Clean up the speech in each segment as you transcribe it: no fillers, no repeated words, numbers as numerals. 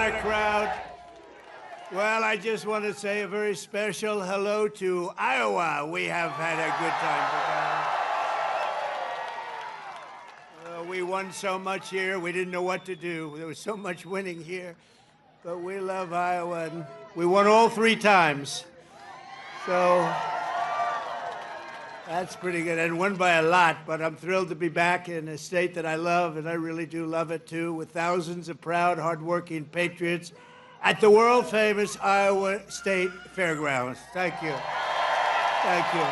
historic crowd. Well, I just want to say a very special hello to Iowa. We have had a good time together. We won so much here, we didn't know what to do. There was so much winning here. But we love Iowa, and we won all 3 times. So that's pretty good, and won by a lot, but I'm thrilled to be back in a state that I love, and I really do love it too, with thousands of proud, hardworking patriots at the world-famous Iowa State Fairgrounds. Thank you. Thank you.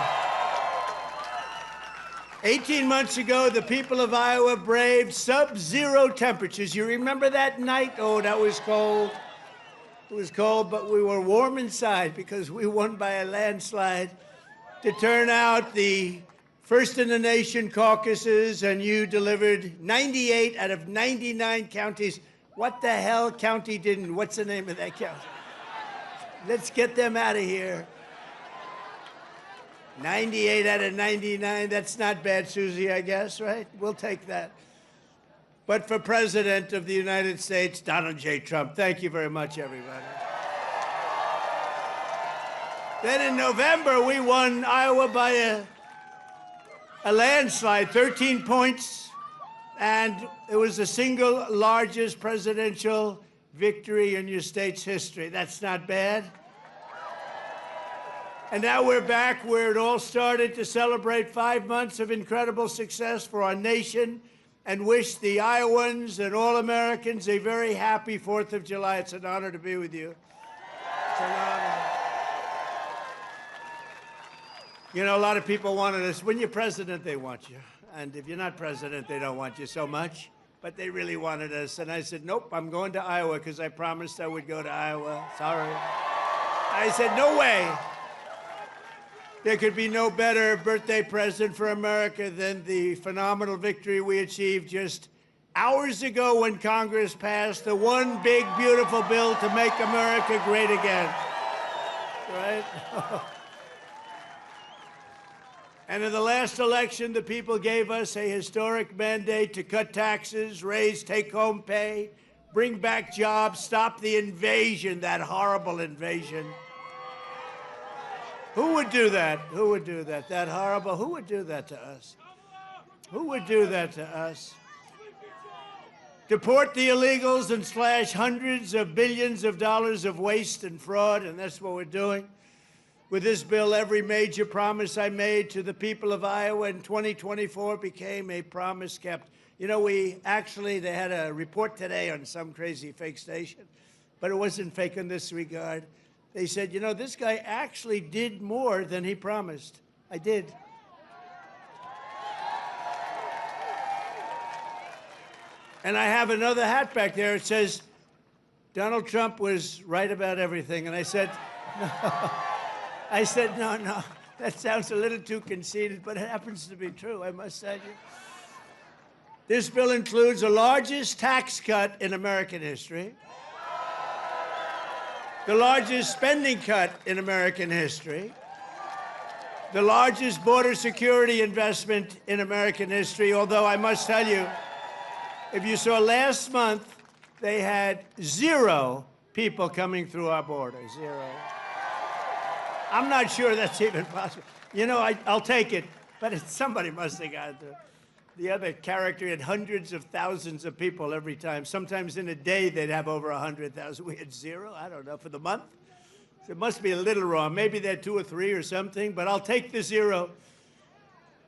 18 months ago, the people of Iowa braved sub-zero temperatures. You remember that night? Oh, that was cold. It was cold, but we were warm inside because we won by a landslide to turn out the first-in-the-nation caucuses, and you delivered 98 out of 99 counties. What the hell county didn't? What's the name of that county? Let's get them out of here. 98 out of 99, that's not bad, Susie, I guess, right? We'll take that. But for President of the United States, Donald J. Trump, thank you very much, everybody. Then in November, we won Iowa by a landslide, 13 points. And it was the single largest presidential victory in your state's history. That's not bad. And now we're back where it all started to celebrate 5 months of incredible success for our nation and wish the Iowans and all Americans a very happy 4th of July. It's an honor to be with you. It's an honor. You know, a lot of people wanted us. When you're president, they want you. And if you're not president, they don't want you so much. But they really wanted us. And I said, nope, I'm going to Iowa because I promised I would go to Iowa. Sorry. I said, no way. There could be no better birthday present for America than the phenomenal victory we achieved just hours ago when Congress passed the one big, beautiful bill to make America great again. Right? And in the last election, the people gave us a historic mandate to cut taxes, raise take-home pay, bring back jobs, stop the invasion, that horrible invasion. Who would do that? Who would do that? That horrible, who would do that to us? Who would do that to us? Deport the illegals and slash hundreds of billions of dollars of waste and fraud, and that's what we're doing. With this bill, every major promise I made to the people of Iowa in 2024 became a promise kept. You know, they had a report today on some crazy fake station, but it wasn't fake in this regard. They said, you know, this guy actually did more than he promised. I did. And I have another hat back there. It says, Donald Trump was right about everything. And I said, no. I said, no, that sounds a little too conceited, but it happens to be true, I must tell you. This bill includes the largest tax cut in American history, the largest spending cut in American history, the largest border security investment in American history, although I must tell you, if you saw last month, they had 0 people coming through our border, 0. I'm not sure that's even possible. You know, I'll take it, but somebody must have got it. The other character had hundreds of thousands of people every time. Sometimes in a day, they'd have over 100,000. We had 0, I don't know, for the month. So it must be a little wrong. Maybe they had 2 or 3 or something, but I'll take the 0.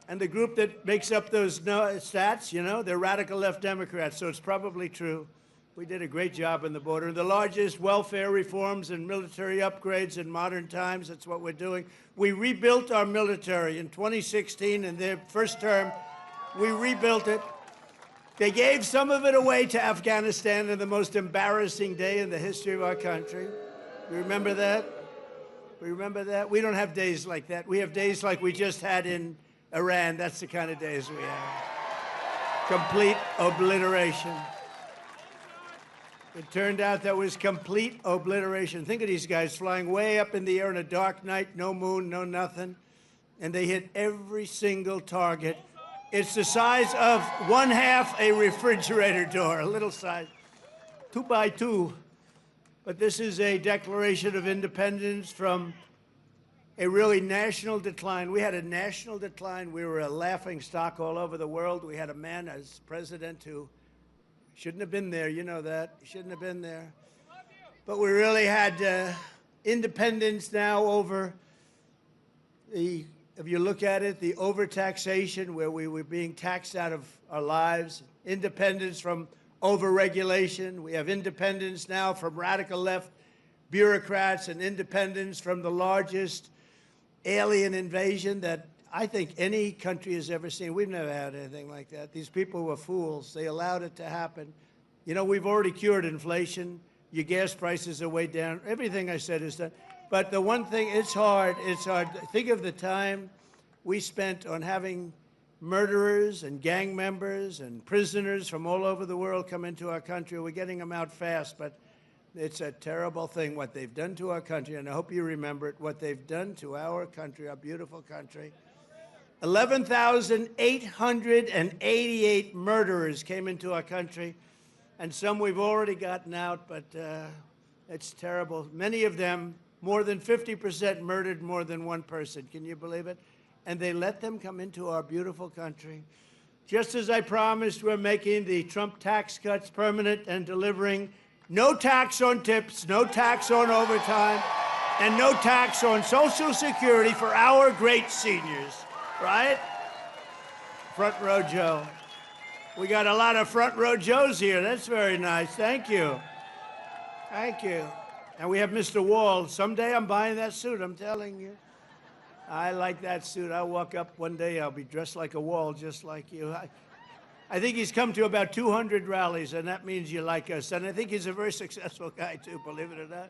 And the group that makes up those stats, you know, they're radical left Democrats, so it's probably true. We did a great job on the border. The largest welfare reforms and military upgrades in modern times, that's what we're doing. We rebuilt our military in 2016, in their first term. We rebuilt it. They gave some of it away to Afghanistan on the most embarrassing day in the history of our country. You remember that? We remember that? We don't have days like that. We have days like we just had in Iran. That's the kind of days we have. Complete obliteration. It turned out that was complete obliteration. Think of these guys flying way up in the air on a dark night, no moon, no nothing, and they hit every single target. It's the size of 1/2 a refrigerator door, a little size, 2 by 2. but this is a declaration of independence from a really national decline. We had a national decline. We were a laughing stock all over the world. We had a man as president who shouldn't have been there. You know that. He shouldn't have been there. But we really had independence now over the, if you look at it, the overtaxation, where we were being taxed out of our lives, independence from overregulation. We have independence now from radical left bureaucrats, and independence from the largest alien invasion that I think any country has ever seen. We've never had anything like that. These people were fools. They allowed it to happen. You know, we've already cured inflation. Your gas prices are way down. Everything I said is done. But the one thing, it's hard. It's hard. Think of the time we spent on having murderers and gang members and prisoners from all over the world come into our country. We're getting them out fast, but it's a terrible thing what they've done to our country, and I hope you remember it, what they've done to our country, our beautiful country. 11,888 murderers came into our country, and some we've already gotten out, but it's terrible. Many of them, more than 50%, murdered more than one person. Can you believe it? And they let them come into our beautiful country. Just as I promised, we're making the Trump tax cuts permanent and delivering no tax on tips, no tax on overtime, and no tax on Social Security for our great seniors, right? Front row Joe. We got a lot of front row Joes here. That's very nice. Thank you. Thank you. And we have Mr. Wall. Someday I'm buying that suit, I'm telling you. I like that suit. I'll walk up one day, I'll be dressed like a Wall, just like you. I think he's come to about 200 rallies, and that means you like us. And I think he's a very successful guy, too, believe it or not.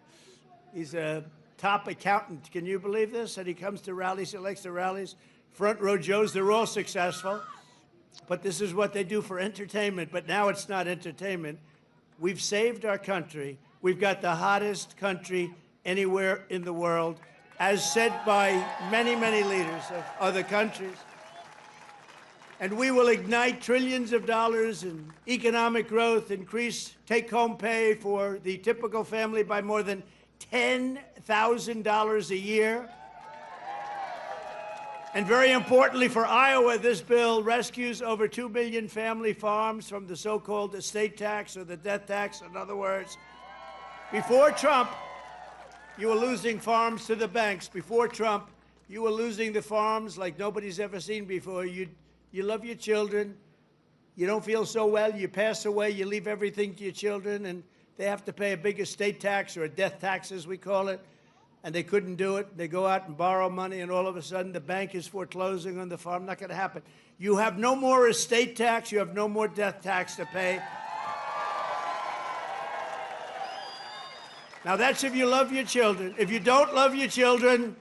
He's a top accountant. Can you believe this? And he comes to rallies, he likes the rallies. Front row Joes, they're all successful. But this is what they do for entertainment. But now it's not entertainment. We've saved our country. We've got the hottest country anywhere in the world, as said by many, many leaders of other countries. And we will ignite trillions of dollars in economic growth, increase take-home pay for the typical family by more than $10,000 a year. And very importantly for Iowa, this bill rescues over 2 million family farms from the so-called estate tax or the death tax. In other words, before Trump, you were losing farms to the banks. Before Trump, you were losing the farms like nobody's ever seen before. You love your children. You don't feel so well. You pass away. You leave everything to your children, and they have to pay a big estate tax or a death tax, as we call it, and they couldn't do it. They go out and borrow money, and all of a sudden the bank is foreclosing on the farm. Not going to happen. You have no more estate tax. You have no more death tax to pay. Now, that's if you love your children. If you don't love your children,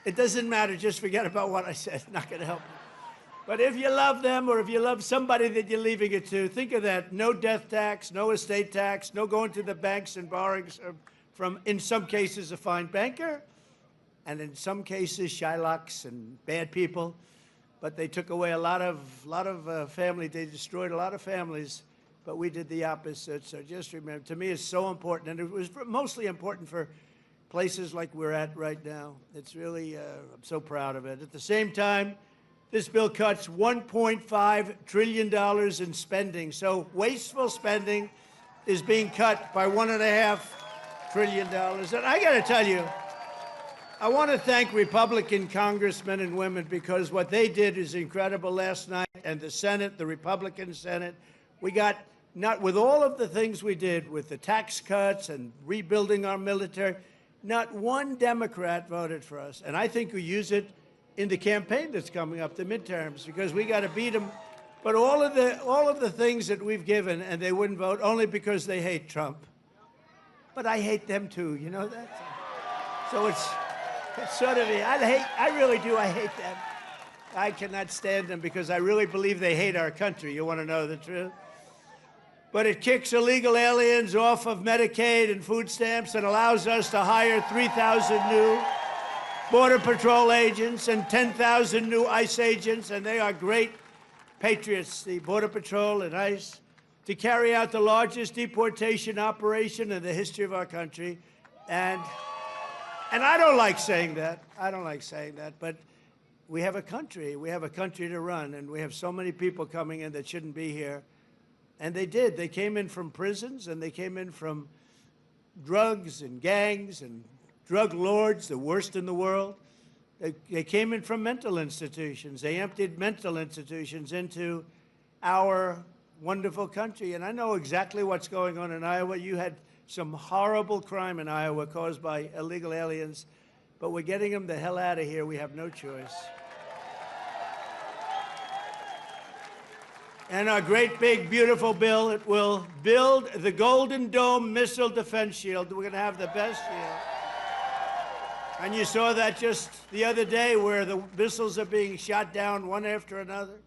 it doesn't matter. Just forget about what I said. Not going to help you. But if you love them, or if you love somebody that you're leaving it to, think of that. No death tax, no estate tax, no going to the banks and borrowing from, in some cases, a fine banker, and in some cases, Shylocks and bad people. But they took away a lot of family. They destroyed a lot of families, but we did the opposite. So just remember, to me, it's so important, and it was mostly important for places like we're at right now. It's really, I'm so proud of it. At the same time, this bill cuts $1.5 trillion in spending. So wasteful spending is being cut by $1.5 trillion. And I got to tell you, I want to thank Republican congressmen and women, because what they did is incredible last night. And the Senate, the Republican Senate, we got, not with all of the things we did with the tax cuts and rebuilding our military, not one Democrat voted for us. And I think we use it in the campaign that's coming up, the midterms, because we got to beat them. But all of the things that we've given, and they wouldn't vote only because they hate Trump. But I hate them too, you know that? So it's sort of, I really do, I hate them. I cannot stand them because I really believe they hate our country. You want to know the truth? But it kicks illegal aliens off of Medicaid and food stamps and allows us to hire 3,000 new Border Patrol agents and 10,000 new ICE agents, and they are great patriots, the Border Patrol and ICE. to carry out the largest deportation operation in the history of our country. And I don't like saying that. I don't like saying that. But we have a country. We have a country to run. And we have so many people coming in that shouldn't be here. And they did. They came in from prisons, and they came in from drugs and gangs and drug lords, the worst in the world. They came in from mental institutions. They emptied mental institutions into our wonderful country. And I know exactly what's going on in Iowa. You had some horrible crime in Iowa caused by illegal aliens, but we're getting them the hell out of here. We have no choice. And our great, big, beautiful bill, it will build the Golden Dome missile defense shield. We're going to have the best shield. And you saw that just the other day where the missiles are being shot down one after another.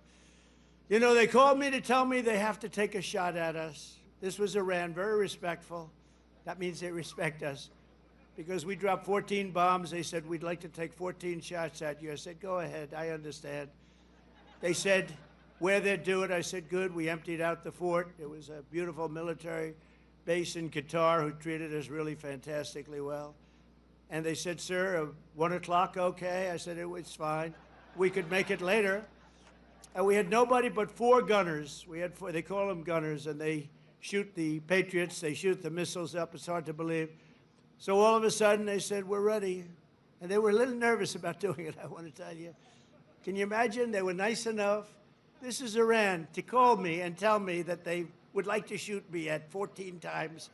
You know, they called me to tell me they have to take a shot at us. This was Iran, very respectful. That means they respect us. Because we dropped 14 bombs, they said, we'd like to take 14 shots at you. I said, go ahead, I understand. They said, where they'd do it, I said, good. We emptied out the fort. It was a beautiful military base in Qatar who treated us really fantastically well. And they said, sir, 1 o'clock, okay? I said, it's fine. We could make it later. And we had nobody but 4 gunners. We had 4, they call them gunners, and they shoot the Patriots. They shoot the missiles up. It's hard to believe. So all of a sudden, they said, we're ready. And they were a little nervous about doing it, I want to tell you. Can you imagine? They were nice enough. This is Iran, to call me and tell me that they would like to shoot me at 14 times.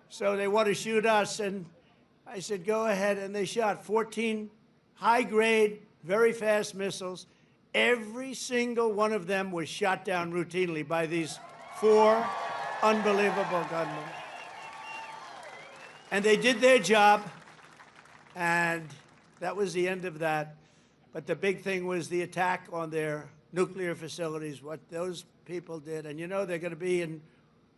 So they want to shoot us, and I said, go ahead, and they shot 14 high-grade, very fast missiles. Every single one of them was shot down routinely by these 4 unbelievable gunmen. And they did their job, and that was the end of that. But the big thing was the attack on their nuclear facilities, what those people did. And you know, they're going to be in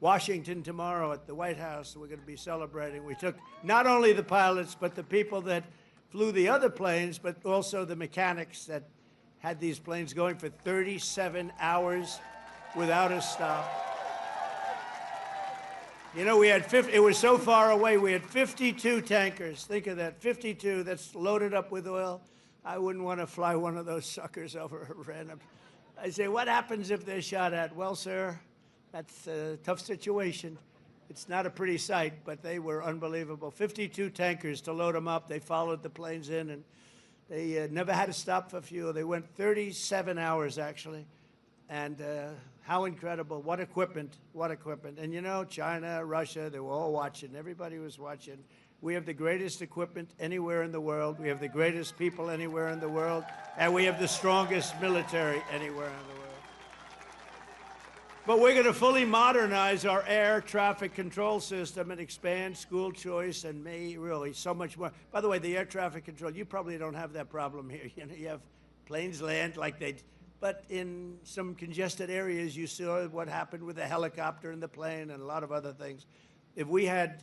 Washington tomorrow at the White House. We're going to be celebrating. We took not only the pilots, but the people that flew the other planes, but also the mechanics that had these planes going for 37 hours without a stop. You know, we had it was so far away, we had 52 tankers. Think of that, 52 that's loaded up with oil. I wouldn't want to fly one of those suckers over Iran. I say, what happens if they're shot at? Well, sir, that's a tough situation. It's not a pretty sight, but they were unbelievable. 52 tankers to load them up. They followed the planes in, and they never had to stop for fuel. They went 37 hours, actually. And how incredible. What equipment, what equipment. And, you know, China, Russia, they were all watching. Everybody was watching. We have the greatest equipment anywhere in the world. We have the greatest people anywhere in the world. And we have the strongest military anywhere in the world. But we're going to fully modernize our air traffic control system and expand school choice and really so much more. By the way, the air traffic control, you probably don't have that problem here. You know, you have planes land like they, but in some congested areas, you saw what happened with the helicopter and the plane and a lot of other things. If we had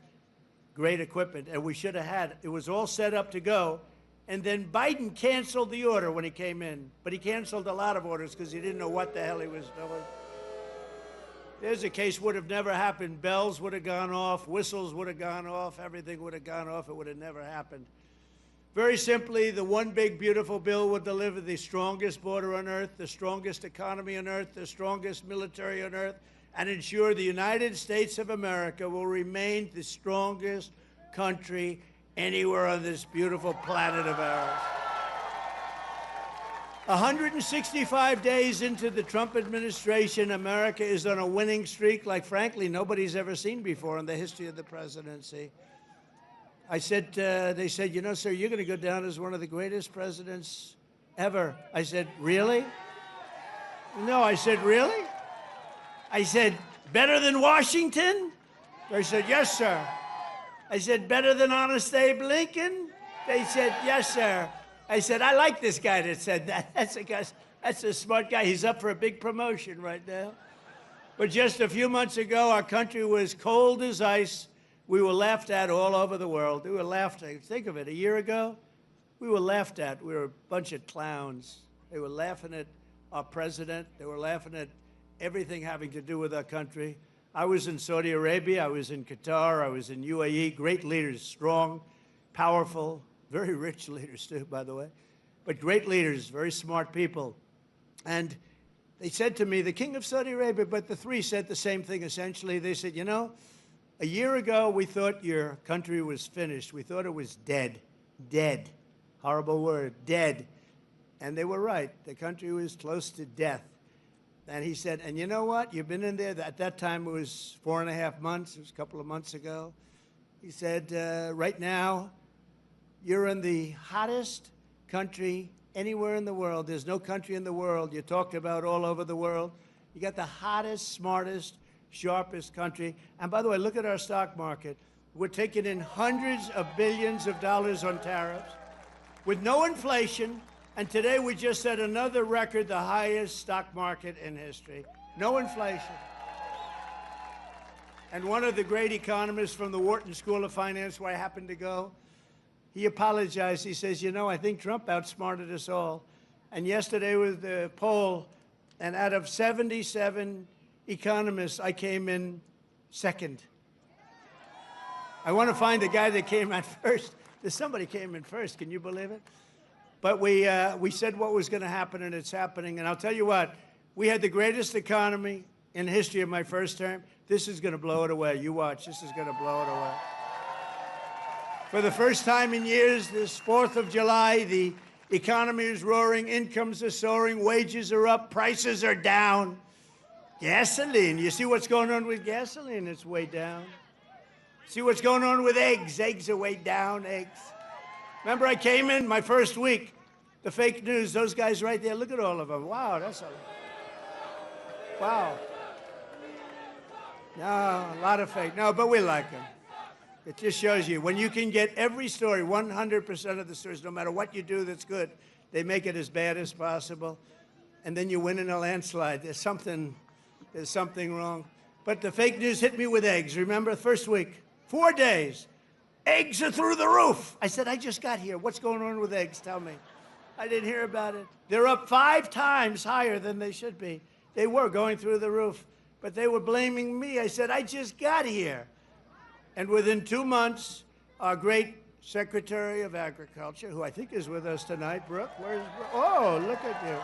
great equipment, and we should have had, it was all set up to go, and then Biden canceled the order when he came in, but he canceled a lot of orders because he didn't know what the hell he was doing. There's a case would have never happened. Bells would have gone off, whistles would have gone off, everything would have gone off. It would have never happened. Very simply, the one big, beautiful bill would deliver the strongest border on earth, the strongest economy on earth, the strongest military on earth, and ensure the United States of America will remain the strongest country anywhere on this beautiful planet of ours. 165 days into the Trump administration, America is on a winning streak like, frankly, nobody's ever seen before in the history of the presidency. I said, they said, you know, sir, you're going to go down as one of the greatest presidents ever. I said, really? No, I said, really? I said, better than Washington? They said, yes, sir. I said, better than Honest Abe Lincoln? They said, yes, sir. I said, I like this guy that said that. That's a smart guy. He's up for a big promotion right now. But just a few months ago, our country was cold as ice. We were laughed at all over the world. We were laughed at. Think of it, a year ago, we were laughed at. We were a bunch of clowns. They were laughing at our president. They were laughing at everything having to do with our country. I was in Saudi Arabia, I was in Qatar, I was in UAE, great leaders, strong, powerful, very rich leaders too, by the way, but great leaders, very smart people. And they said to me, the king of Saudi Arabia, but the three said the same thing essentially. They said, you know, a year ago we thought your country was finished. We thought it was dead. Dead. Horrible word, dead. And they were right. The country was close to death. And he said, and you know what? You've been in there. At that time, it was 4.5 months. It was a couple of months ago. He said, right now, you're in the hottest country anywhere in the world. There's no country in the world. You talked about all over the world. You got the hottest, smartest, sharpest country. And by the way, look at our stock market. We're taking in hundreds of billions of dollars on tariffs with no inflation. And today we just set another record, the highest stock market in history. No inflation. And one of the great economists from the Wharton School of Finance, where I happen to go, he apologized. He says, you know, I think Trump outsmarted us all. And yesterday was the poll, and out of 77 economists, I came in second. I want to find the guy that came out first. Somebody came in first. Can you believe it? But we said what was going to happen, and it's happening. And I'll tell you what, we had the greatest economy in the history of my first term. This is going to blow it away. You watch. This is going to blow it away. For the first time in years, this 4th of July, the economy is roaring, incomes are soaring, wages are up, prices are down. Gasoline, you see what's going on with gasoline? It's way down. See what's going on with eggs? Eggs are way down, eggs. Remember I came in my first week, the fake news, those guys right there, look at all of them. Wow, that's a, wow. No, a lot of fake, no, but we like them. It just shows you, when you can get every story, 100% of the stories, no matter what you do that's good, they make it as bad as possible, and then you win in a landslide. There's something wrong. But the fake news hit me with eggs. Remember, first week, 4 days, eggs are through the roof. I said, I just got here. What's going on with eggs? Tell me. I didn't hear about it. They're up 5 times higher than they should be. They were going through the roof, but they were blaming me. I said, I just got here. And within 2 months, our great Secretary of Agriculture, who I think is with us tonight, Brooke, where's Brooke? Oh, look at you.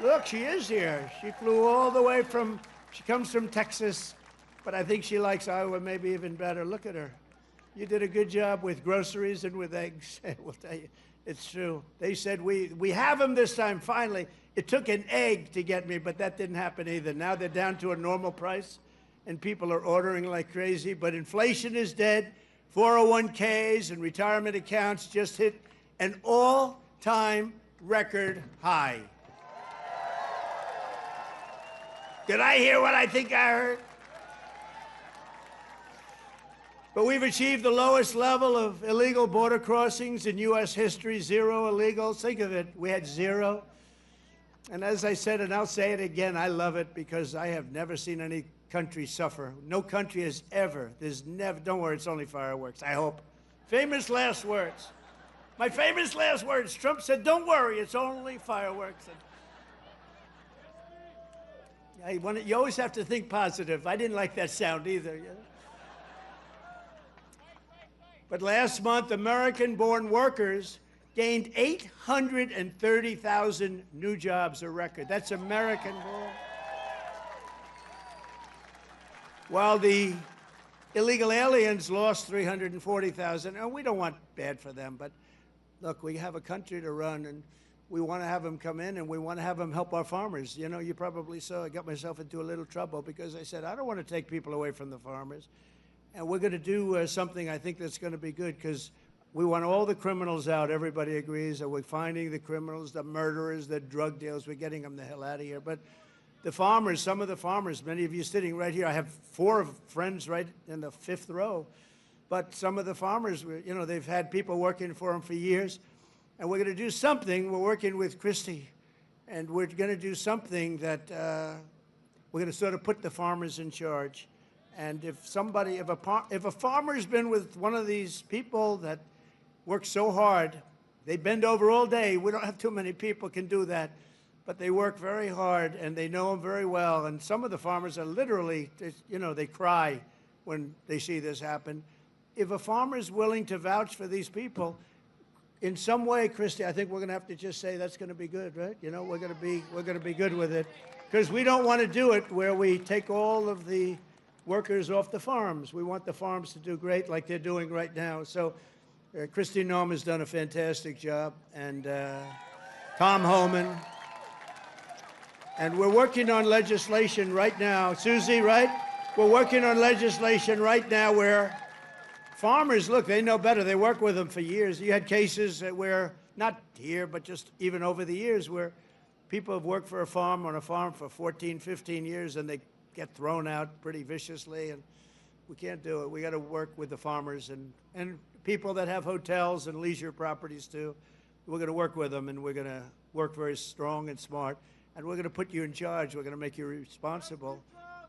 Look, she is here. She flew all the way from, she comes from Texas, but I think she likes Iowa maybe even better. Look at her. You did a good job with groceries and with eggs. We'll tell you, it's true. They said, we have them this time, finally. It took an egg to get me, but that didn't happen either. Now they're down to a normal price, and people are ordering like crazy, but inflation is dead. 401ks and retirement accounts just hit an all-time record high. Did I hear what I think I heard? But we've achieved the lowest level of illegal border crossings in U.S. history, 0 illegals. Think of it, we had 0. And as I said, and I'll say it again, I love it because I have never seen any country suffer. No country has ever, there's never, don't worry, it's only fireworks, I hope. Famous last words. My famous last words, Trump said, don't worry, it's only fireworks. And you always have to think positive. I didn't like that sound either. You know? But last month, American-born workers gained 830,000 new jobs, a record. That's American-born. While the illegal aliens lost 340,000. And we don't want bad for them, but look, we have a country to run, and we want to have them come in, and we want to have them help our farmers. You know, you probably saw I got myself into a little trouble because I said, I don't want to take people away from the farmers. And we're going to do something I think that's going to be good because we want all the criminals out. Everybody agrees that we're finding the criminals, the murderers, the drug dealers. We're getting them the hell out of here. But the farmers, some of the farmers, many of you sitting right here, I have 4 friends right in the 5th row. But some of the farmers, you know, they've had people working for them for years. And we're going to do something. We're working with Christie. And we're going to do something that we're going to sort of put the farmers in charge. And if somebody, if a farmer's been with one of these people that work so hard, they bend over all day. We don't have too many people can do that. but they work very hard, and they know them very well. And some of the farmers are literally, you know, they cry when they see this happen. If a farmer is willing to vouch for these people, in some way, Christy, I think we're going to have to just say that's going to be good, right? You know, we're going to be good with it, because we don't want to do it where we take all of the workers off the farms. We want the farms to do great, like they're doing right now. So, Christy Noem has done a fantastic job, and Tom Homan, and we're working on legislation right now. Susie, right? We're working on legislation right now where farmers, look, they know better. They work with them for years. You had cases where, not here, but just even over the years, where people have worked for a farm on a farm for 14, 15 years, and they get thrown out pretty viciously, and we can't do it. We got to work with the farmers and people that have hotels and leisure properties too. We're going to work with them, and we're going to work very strong and smart, and we're going to put you in charge. We're going to make you responsible,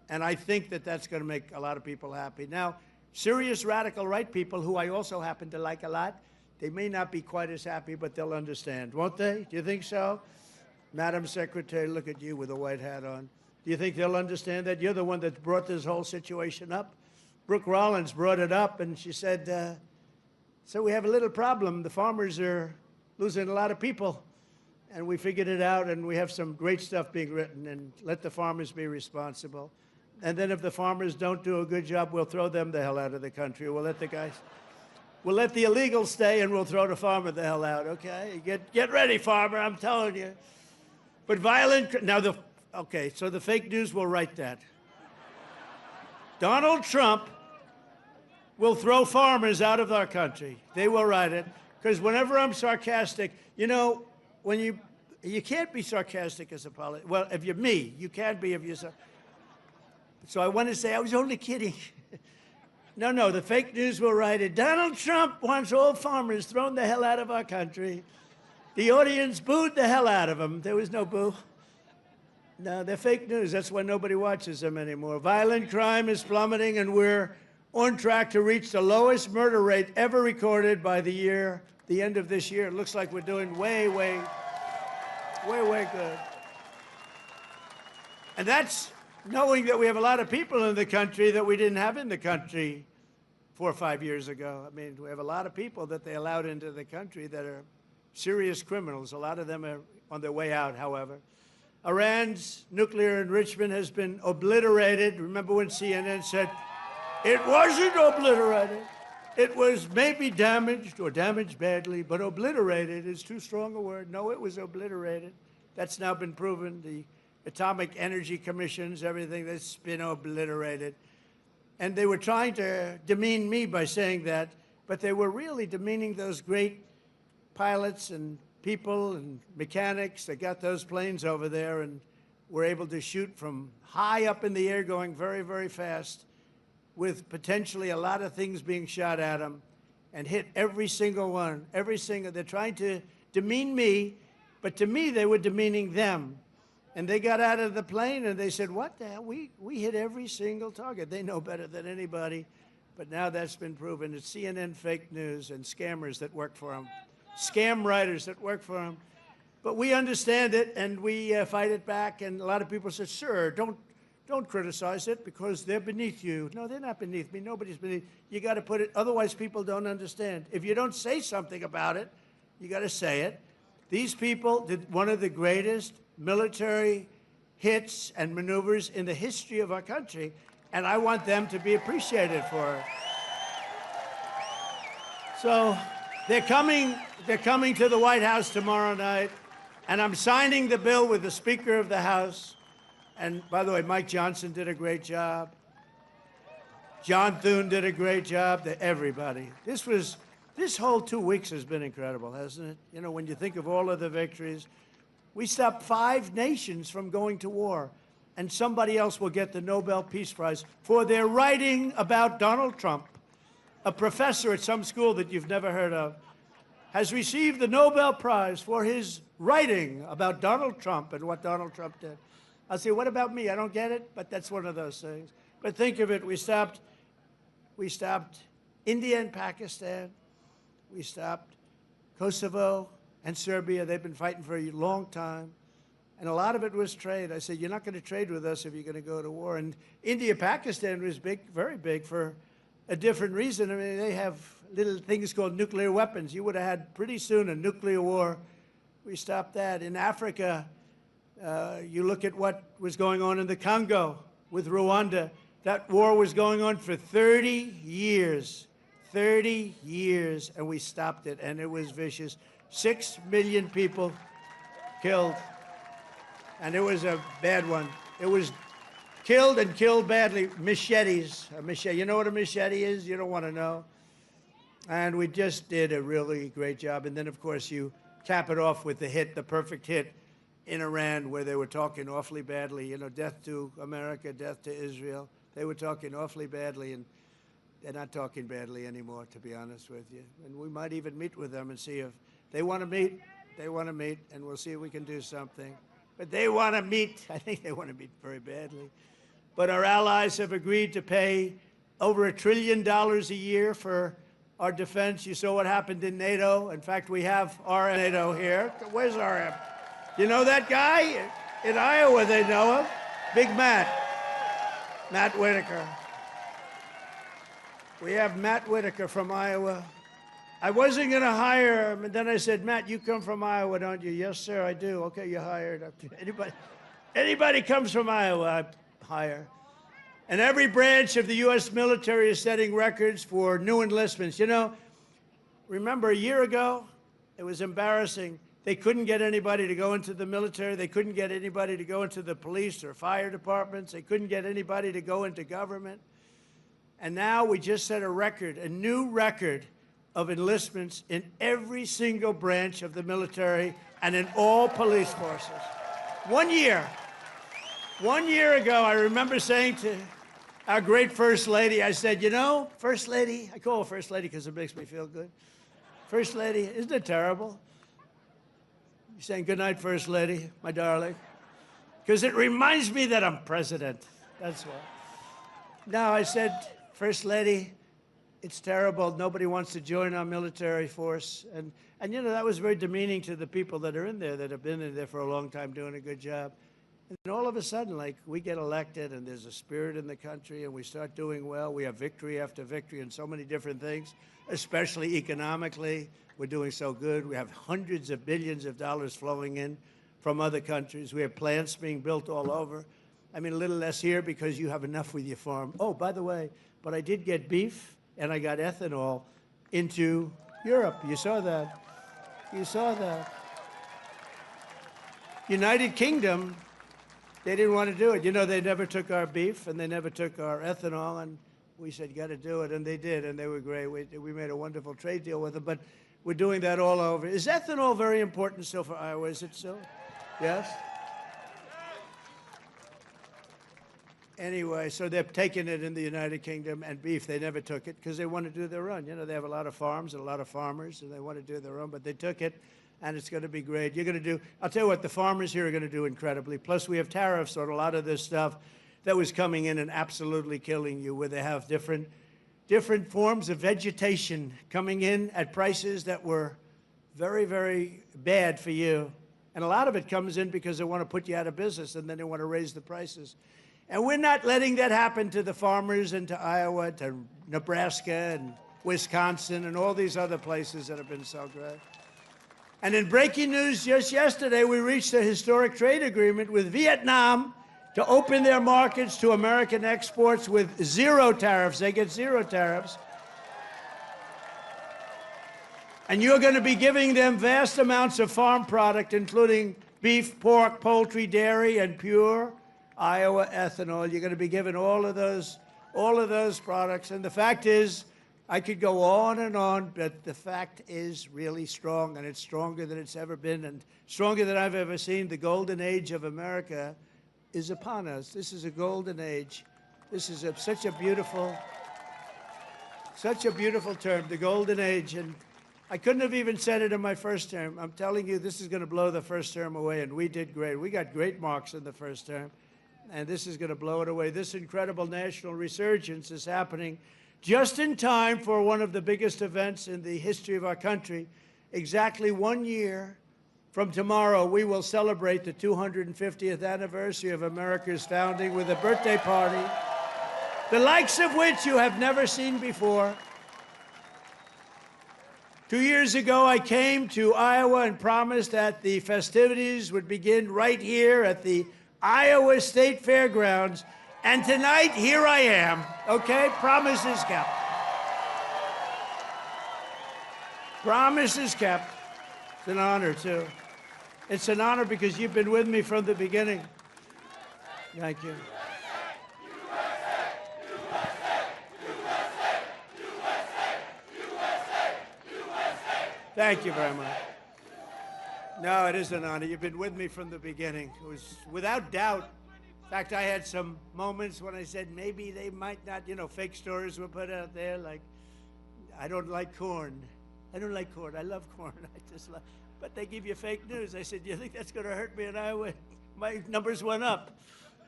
and I think that that's going to make a lot of people happy. Now, serious radical right people, who I also happen to like a lot, they may not be quite as happy, but they'll understand, won't they? Do you think so? Madam Secretary, look at you with a white hat on. Do you think they'll understand that? You're the one that brought this whole situation up. Brooke Rollins brought it up, and she said, so we have a little problem. The farmers are losing a lot of people, and we figured it out, and we have some great stuff being written, and let the farmers be responsible. And then if the farmers don't do a good job, we'll throw them the hell out of the country. We'll let the guys, we'll let the illegals stay, and we'll throw the farmer the hell out, okay? Get ready, farmer, I'm telling you. But violent, now okay, so the fake news will write that. Donald Trump will throw farmers out of our country. They will write it, because whenever I'm sarcastic, you know, when you can't be sarcastic as a politician. Well, if you're me, you can't be if you're sarcastic. So I want to say, I was only kidding. No, the fake news will write it. Donald Trump wants all farmers thrown the hell out of our country. The audience booed the hell out of him. There was no boo. No, they're fake news. That's why nobody watches them anymore. Violent crime is plummeting, and we're on track to reach the lowest murder rate ever recorded by the end of this year. It looks like we're doing way good. And that's knowing that we have a lot of people in the country that we didn't have in the country 4 or 5 years ago. I mean, we have a lot of people that they allowed into the country that are serious criminals. A lot of them are on their way out, however. Iran's nuclear enrichment has been obliterated. Remember when CNN said, it wasn't obliterated. It was maybe damaged or damaged badly, but obliterated is too strong a word. No, it was obliterated. That's now been proven. The Atomic Energy Commissions, everything that's been obliterated. And they were trying to demean me by saying that, but they were really demeaning those great pilots and people and mechanics that got those planes over there and were able to shoot from high up in the air going very, very fast with potentially a lot of things being shot at them and hit every single one, they're trying to demean me, but to me they were demeaning them. And they got out of the plane and they said, what the hell? We hit every single target. They know better than anybody. But now that's been proven. It's CNN fake news and scammers that work for them. Scam writers that work for them. But we understand it and we fight it back. And a lot of people say, sir, don't criticize it because they're beneath you. No, they're not beneath me. Nobody's beneath. You got to put it, otherwise people don't understand. If you don't say something about it, you got to say it. These people did one of the greatest military hits and maneuvers in the history of our country, and I want them to be appreciated for it. So they're coming to the White House tomorrow night, and I'm signing the bill with the Speaker of the House. And by the way, Mike Johnson did a great job. John Thune did a great job. Everybody. This whole 2 weeks has been incredible, hasn't it? You know, when you think of all of the victories. We stopped 5 nations from going to war, and somebody else will get the Nobel Peace Prize for their writing about Donald Trump. A professor at some school that you've never heard of has received the Nobel Prize for his writing about Donald Trump and what Donald Trump did. I'll say, what about me? I don't get it, but that's one of those things. But think of it, we stopped India and Pakistan, we stopped Kosovo and Serbia. They've been fighting for a long time. And a lot of it was trade. I said, you're not going to trade with us if you're going to go to war. And India, Pakistan was big, very big, for a different reason. I mean, they have little things called nuclear weapons. You would have had pretty soon a nuclear war. We stopped that. In Africa, you look at what was going on in the Congo with Rwanda. That war was going on for 30 years. 30 years, and we stopped it, and it was vicious. 6 million people killed. And it was a bad one. It was killed and killed badly. Machetes. A machete. You know what a machete is? You don't want to know. And we just did a really great job. And then, of course, you cap it off with the hit, the perfect hit in Iran, where they were talking awfully badly. You know, death to America, death to Israel. They were talking awfully badly, and they're not talking badly anymore, to be honest with you. And we might even meet with them and see if they want to meet. They want to meet, and we'll see if we can do something. But they want to meet. I think they want to meet very badly. But our allies have agreed to pay over $1 trillion a year for our defense. You saw what happened in NATO. In fact, we have our NATO here. Where's RM? You know that guy? In Iowa, they know him. Big Matt. Matt Whitaker. We have Matt Whitaker from Iowa. I wasn't going to hire him, and then I said, Matt, you come from Iowa, don't you? Yes, sir, I do. Okay, you're hired. Anybody comes from Iowa, I hire. And every branch of the U.S. military is setting records for new enlistments. You know, remember a year ago, it was embarrassing. They couldn't get anybody to go into the military. They couldn't get anybody to go into the police or fire departments. They couldn't get anybody to go into government. And now we just set a record, a new record of enlistments in every single branch of the military and in all police forces. 1 year. 1 year ago, I remember saying to our great First Lady, I said, you know, First Lady, I call her First Lady because it makes me feel good. First Lady, isn't it terrible? You're saying, good night, First Lady, my darling. Because it reminds me that I'm president. That's why. Now, I said, First Lady, it's terrible. Nobody wants to join our military force. And you know, that was very demeaning to the people that are in there, that have been in there for a long time doing a good job. And all of a sudden, like, we get elected and there's a spirit in the country and we start doing well. We have victory after victory in so many different things, especially economically. We're doing so good. We have hundreds of billions of dollars flowing in from other countries. We have plants being built all over. I mean, a little less here because you have enough with your farm. Oh, by the way, but I did get beef and I got ethanol into Europe. You saw that. You saw that. United Kingdom, they didn't want to do it. You know, they never took our beef and they never took our ethanol, and we said, you got to do it, and they did, and they were great. We made a wonderful trade deal with them, but we're doing that all over. Is ethanol very important still for Iowa? Is it so? Yes? Anyway, so they're taking it in the United Kingdom, and beef, they never took it because they want to do their own. You know, they have a lot of farms and a lot of farmers, and they want to do their own, but they took it, and it's going to be great. You're going to do, I'll tell you what, the farmers here are going to do incredibly. Plus, we have tariffs on a lot of this stuff that was coming in and absolutely killing you, where they have different forms of vegetation coming in at prices that were very, very bad for you. And a lot of it comes in because they want to put you out of business, and then they want to raise the prices. And we're not letting that happen to the farmers and to Iowa, to Nebraska and Wisconsin and all these other places that have been so great. And in breaking news just yesterday, we reached a historic trade agreement with Vietnam to open their markets to American exports with zero tariffs. They get zero tariffs. And you're going to be giving them vast amounts of farm product, including beef, pork, poultry, dairy, and pure Iowa ethanol. You're going to be given all of those products. And the fact is, I could go on, but the fact is really strong, and it's stronger than it's ever been, and stronger than I've ever seen. The golden age of America is upon us. This is a golden age. This is such a beautiful term, the golden age. And I couldn't have even said it in my first term. I'm telling you, this is going to blow the first term away, and we did great. We got great marks in the first term, and this is going to blow it away. This incredible national resurgence is happening just in time for one of the biggest events in the history of our country. Exactly 1 year From tomorrow, we will celebrate the 250th anniversary of America's founding with a birthday party, the likes of which you have never seen before. 2 years ago, I came to Iowa and promised that the festivities would begin right here at the Iowa State Fairgrounds. And tonight, here I am, okay? Promises kept. Promises kept. It's an honor, too. It's an honor because you've been with me from the beginning. Thank you. Thank you very much. No, it is an honor. You've been with me from the beginning. It was without doubt. In fact, I had some moments when I said maybe they might not, you know, fake stories were put out there like, I don't like corn. I don't like corn. I love corn. I just love, but they give you fake news. I said, do you think that's going to hurt me? And my numbers went up.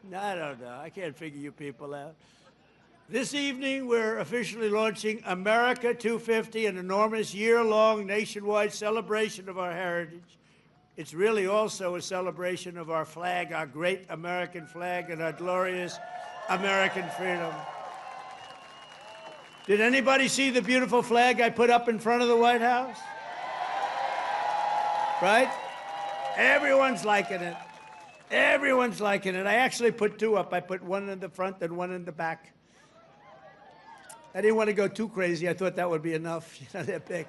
No, I don't know. I can't figure you people out. This evening, we're officially launching America 250, an enormous year-long nationwide celebration of our heritage. It's really also a celebration of our flag, our great American flag, and our glorious American freedom. Did anybody see the beautiful flag I put up in front of the White House? Right? Everyone's liking it. Everyone's liking it. I actually put two up. I put one in the front and one in the back. I didn't want to go too crazy. I thought that would be enough. You know, they're big.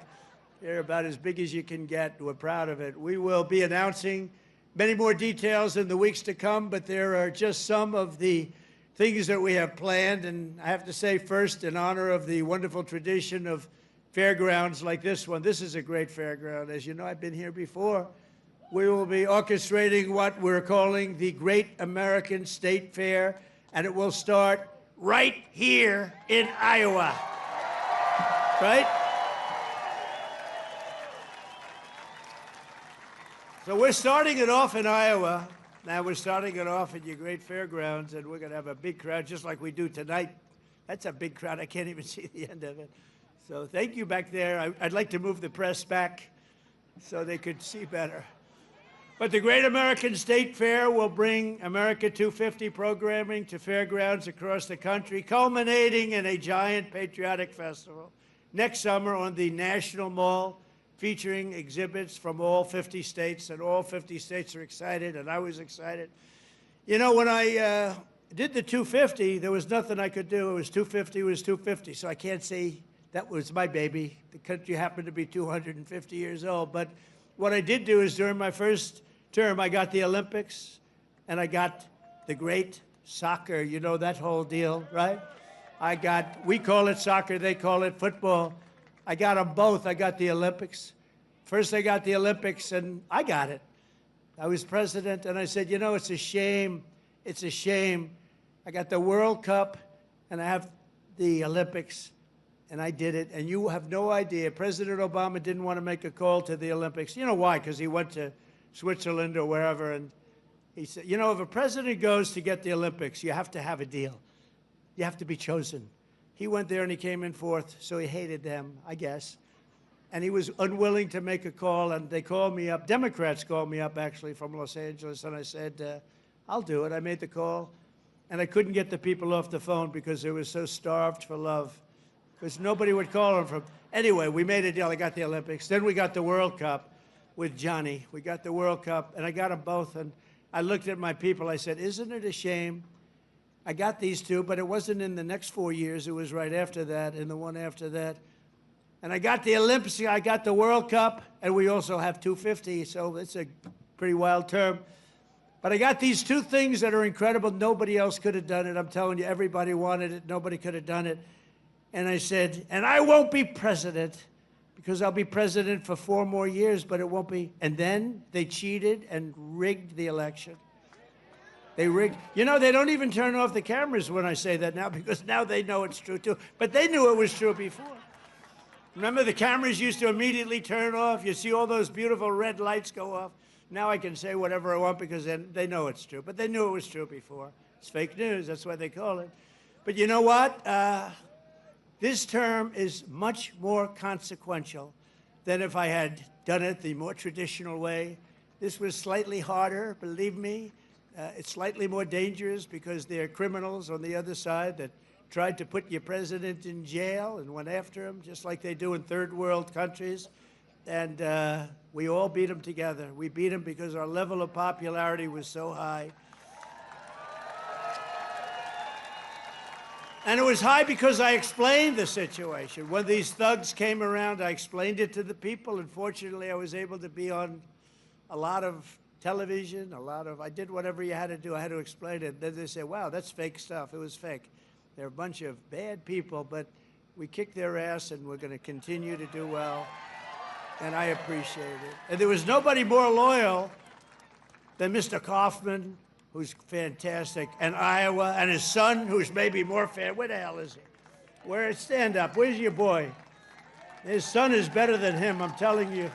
They're about as big as you can get. We're proud of it. We will be announcing many more details in the weeks to come, but there are just some of the things that we have planned. And I have to say first, in honor of the wonderful tradition of fairgrounds like this one, this is a great fairground. As you know, I've been here before. We will be orchestrating what we're calling the Great American State Fair, and it will start right here in Iowa, right? So we're starting it off in Iowa. Now we're starting it off at your great fairgrounds, and we're going to have a big crowd, just like we do tonight. That's a big crowd. I can't even see the end of it. So thank you back there. I'd like to move the press back so they could see better. But the Great American State Fair will bring America 250 programming to fairgrounds across the country, culminating in a giant patriotic festival next summer on the National Mall, featuring exhibits from all 50 states, and all 50 states are excited, and I was excited. You know, when I did the 250, there was nothing I could do. It was 250, it was 250, so I can't say that was my baby. The country happened to be 250 years old, but what I did do is during my first term, I got the Olympics and I got the great soccer, you know, that whole deal, right? We call it soccer, they call it football. I got them both. I got the Olympics. First I got the Olympics and I got it. I was president and I said, you know, it's a shame. It's a shame. I got the World Cup and I have the Olympics. And I did it, and you have no idea. President Obama didn't want to make a call to the Olympics. You know why? Because he went to Switzerland or wherever, and he said, you know, if a president goes to get the Olympics, you have to have a deal. You have to be chosen. He went there and he came in fourth, so he hated them, I guess. And he was unwilling to make a call, and they called me up. Democrats called me up, actually, from Los Angeles, and I said, I'll do it. I made the call, and I couldn't get the people off the phone because they were so starved for love. Because nobody would call him from. Anyway, we made a deal. I got the Olympics. Then we got the World Cup with Johnny. We got the World Cup, and I got them both. And I looked at my people. I said, isn't it a shame? I got these two, but it wasn't in the next 4 years. It was right after that and the one after that. And I got the Olympics. I got the World Cup, and we also have 250, so it's a pretty wild term. But I got these two things that are incredible. Nobody else could have done it. I'm telling you, everybody wanted it. Nobody could have done it. And I said, and I won't be president because I'll be president for 4 more years, but it won't be. And then they cheated and rigged the election. They rigged. You know, they don't even turn off the cameras when I say that now because now they know it's true too. But they knew it was true before. Remember the cameras used to immediately turn off? You see all those beautiful red lights go off. Now I can say whatever I want because they know it's true. But they knew it was true before. It's fake news. That's why they call it. But you know what? This term is much more consequential than if I had done it the more traditional way This was slightly harder, believe me. It's slightly more dangerous because there are criminals on the other side that tried to put your president in jail and went after him, just like they do in third world countries. And we all beat him together. We beat him because our level of popularity was so high. And it was high because I explained the situation. When these thugs came around, I explained it to the people. And fortunately, I was able to be on a lot of television, I did whatever you had to do. I had to explain it. Then they said, wow, that's fake stuff. It was fake. They're a bunch of bad people, but we kicked their ass, and we're going to continue to do well. And I appreciate it. And there was nobody more loyal than Mr. Kaufman, who's fantastic, and Iowa, and his son, who's maybe more fan. Where the hell is he? Stand up. Where's your boy? His son is better than him, I'm telling you.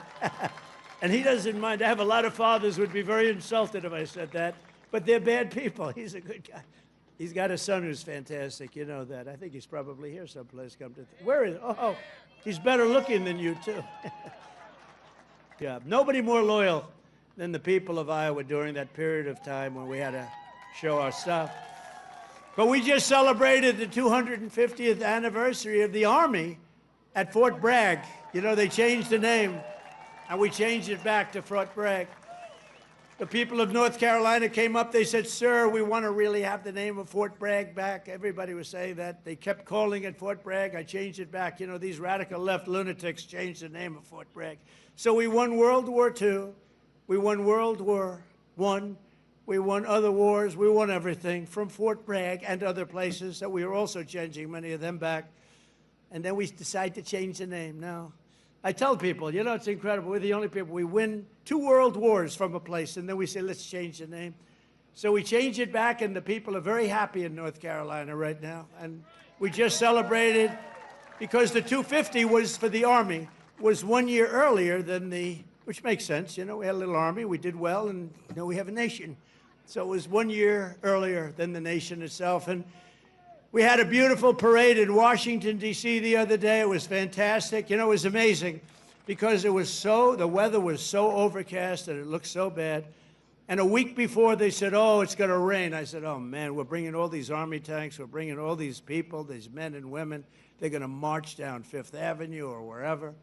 And he doesn't mind. I have a lot of fathers who would be very insulted if I said that, but they're bad people. He's a good guy. He's got a son who's fantastic. You know that. I think he's probably here someplace. Where is he? Oh, he's better looking than you, too. Yeah, nobody more loyal than the people of Iowa during that period of time when we had to show our stuff. But we just celebrated the 250th anniversary of the Army at Fort Bragg. You know, they changed the name, and we changed it back to Fort Bragg. The people of North Carolina came up, they said, sir, we want to really have the name of Fort Bragg back. Everybody was saying that. They kept calling it Fort Bragg. I changed it back. You know, these radical left lunatics changed the name of Fort Bragg. So we won World War II. We won World War I. We won other wars. We won everything from Fort Bragg and other places that we were also changing many of them back. And then we decided to change the name. Now, I tell people, you know, it's incredible. We're the only people. We win 2 world wars from a place, and then we say, let's change the name. So we change it back, and the people are very happy in North Carolina right now. And we just celebrated, because the 250 was for the Army, was 1 year earlier than the, which makes sense. You know, we had a little Army, we did well, and you know, we have a nation. So it was 1 year earlier than the nation itself. And we had a beautiful parade in Washington, D.C. the other day. It was fantastic. You know, it was amazing because it was the weather was so overcast and it looked so bad. And a week before, they said, oh, it's going to rain. I said, oh, man, we're bringing all these Army tanks. We're bringing all these people, these men and women. They're going to march down Fifth Avenue or wherever.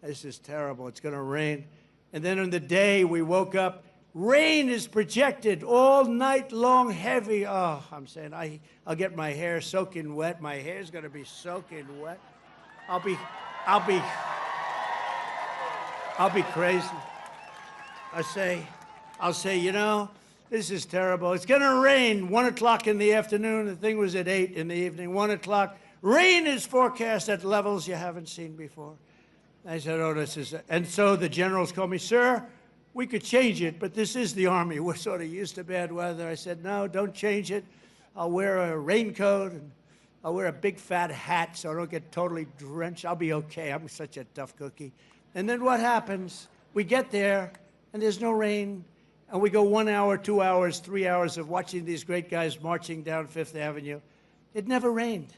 This is terrible. It's going to rain. And then on the day, we woke up. Rain is projected all night long, heavy. Oh, I'm saying I'll get my hair soaking wet. My hair's going to be soaking wet. I'll be crazy. I'll say, you know, this is terrible. It's going to rain 1 o'clock in the afternoon. The thing was at 8 in the evening, 1 o'clock. Rain is forecast at levels you haven't seen before. I said, oh, this is it. And so the generals called me, sir, we could change it, but this is the Army. We're sort of used to bad weather. I said, no, don't change it. I'll wear a raincoat, and I'll wear a big fat hat so I don't get totally drenched. I'll be okay. I'm such a tough cookie. And then what happens? We get there, and there's no rain, and we go 1 hour, 2 hours, 3 hours of watching these great guys marching down Fifth Avenue. It never rained.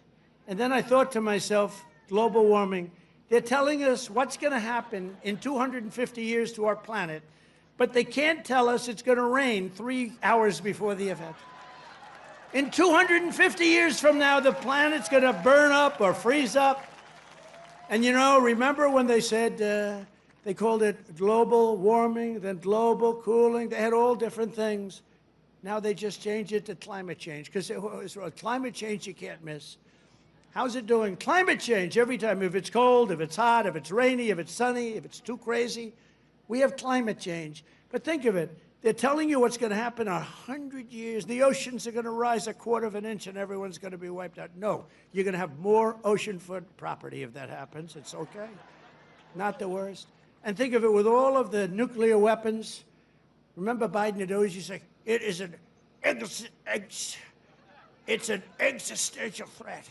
And then I thought to myself, global warming, they're telling us what's going to happen in 250 years to our planet, but they can't tell us it's going to rain 3 hours before the event. In 250 years from now, the planet's going to burn up or freeze up. And you know, remember when they said, they called it global warming, then global cooling. They had all different things. Now they just changed it to climate change, because climate change you can't miss. How's it doing? Climate change every time. If it's cold, if it's hot, if it's rainy, if it's sunny, if it's too crazy. We have climate change. But think of it. They're telling you what's going to happen in 100 years. The oceans are going to rise 1/4 of an inch and everyone's going to be wiped out. No, you're going to have more oceanfront property if that happens. It's okay. Not the worst. And think of it with all of the nuclear weapons. Remember Biden had always used to say, it is it's an existential threat.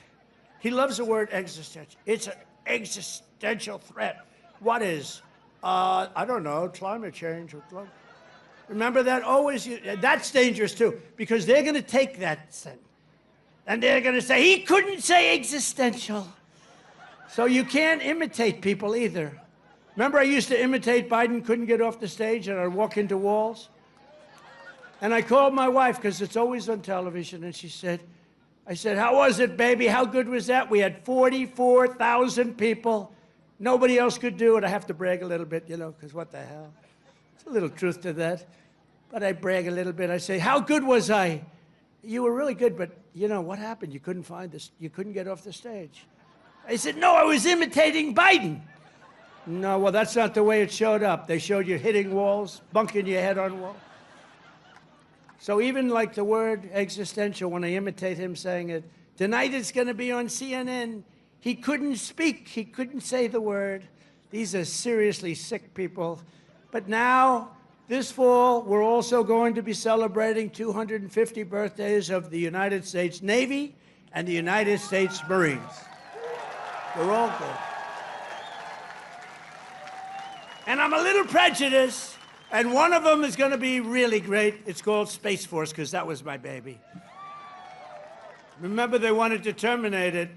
He loves the word existential. It's an existential threat. What is? I don't know, climate change. Remember that? Always, that's dangerous too, because they're going to take that sentence, and they're going to say, he couldn't say existential. So you can't imitate people either. Remember I used to imitate Biden, couldn't get off the stage, and I'd walk into walls? And I called my wife, because it's always on television, and I said, how was it, baby? How good was that? We had 44,000 people. Nobody else could do it. I have to brag a little bit, you know, because what the hell? There's a little truth to that. But I brag a little bit. I say, how good was I? You were really good, but you know, what happened? You couldn't find this. You couldn't get off the stage. I said, no, I was imitating Biden. No, well, that's not the way it showed up. They showed you hitting walls, bunking your head on walls. So even like the word existential, when I imitate him saying it, tonight it's going to be on CNN. He couldn't speak. He couldn't say the word. These are seriously sick people. But now, this fall, we're also going to be celebrating 250 birthdays of the United States Navy and the United States Marines. They're all good. And I'm a little prejudiced. And one of them is going to be really great. It's called Space Force, because that was my baby. Remember, they wanted to terminate it.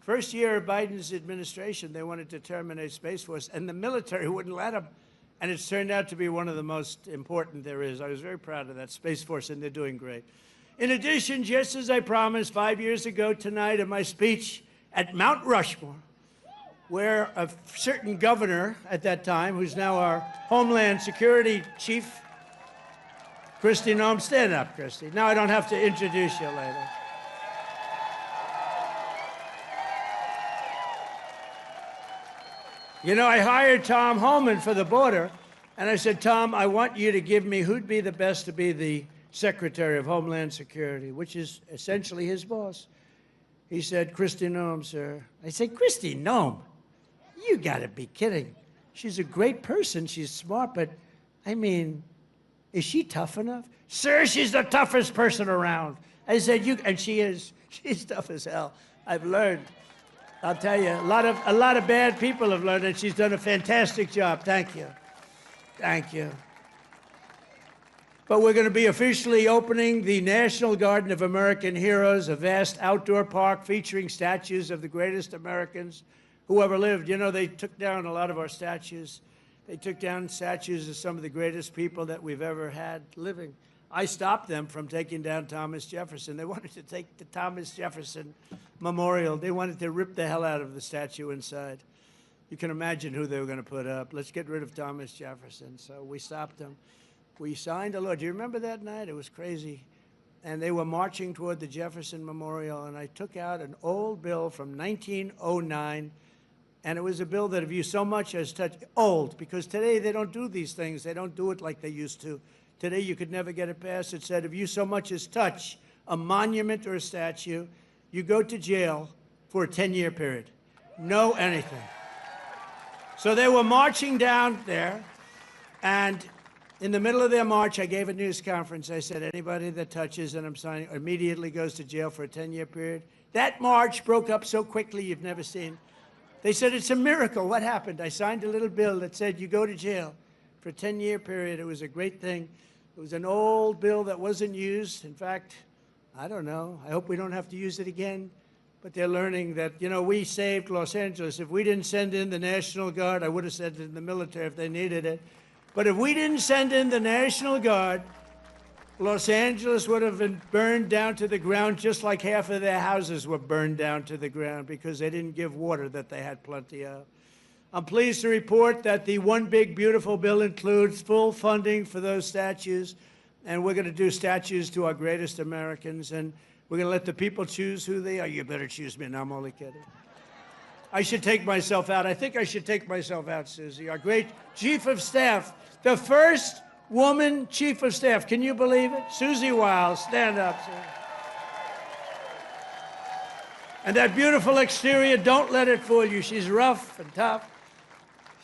First year of Biden's administration, they wanted to terminate Space Force, and the military wouldn't let them. And it's turned out to be one of the most important there is. I was very proud of that Space Force, and they're doing great. In addition, just as I promised 5 years ago tonight in my speech at Mount Rushmore, where a certain governor at that time, who's now our Homeland Security Chief, Kristi Noem, stand up, Kristi. Now I don't have to introduce you later. You know, I hired Tom Homan for the border, and I said, Tom, I want you to give me who'd be the best to be the Secretary of Homeland Security, which is essentially his boss. He said, Kristi Noem, sir. I said, Kristi Noem? You gotta be kidding. She's a great person, she's smart, but I mean, is she tough enough? Sir, she's the toughest person around. I said, and she is. She's tough as hell. I've learned. I'll tell you, a lot of bad people have learned, and she's done a fantastic job. Thank you. Thank you. But we're going to be officially opening the National Garden of American Heroes, a vast outdoor park featuring statues of the greatest Americans who ever lived. You know, they took down a lot of our statues. They took down statues of some of the greatest people that we've ever had living. I stopped them from taking down Thomas Jefferson. They wanted to take the Thomas Jefferson Memorial. They wanted to rip the hell out of the statue inside. You can imagine who they were going to put up. Let's get rid of Thomas Jefferson. So we stopped them. We signed a law. Do you remember that night? It was crazy. And they were marching toward the Jefferson Memorial, and I took out an old bill from 1909, and it was a bill that if you so much as touched, old, because today they don't do these things. They don't do it like they used to. Today you could never get it passed. It said if you so much as touch a monument or a statue, you go to jail for a 10-year period. No anything. So they were marching down there, and in the middle of their march, I gave a news conference. I said, anybody that touches, and I'm signing, immediately goes to jail for a 10-year period. That march broke up so quickly you've never seen. They said, it's a miracle. What happened? I signed a little bill that said you go to jail for a 10-year period. It was a great thing. It was an old bill that wasn't used. In fact, I don't know. I hope we don't have to use it again. But they're learning that, you know, we saved Los Angeles. If we didn't send in the National Guard, I would have sent it in the military if they needed it. But if we didn't send in the National Guard, Los Angeles would have been burned down to the ground just like half of their houses were burned down to the ground because they didn't give water that they had plenty of. I'm pleased to report that the One Big Beautiful Bill includes full funding for those statues, and we're going to do statues to our greatest Americans, and we're going to let the people choose who they are. You better choose me. No, I'm only kidding. I should take myself out. I think I should take myself out, Susie. Our great Chief of Staff, the first woman Chief of Staff. Can you believe it? Susie Wiles, stand up, Susie. And that beautiful exterior, don't let it fool you. She's rough and tough.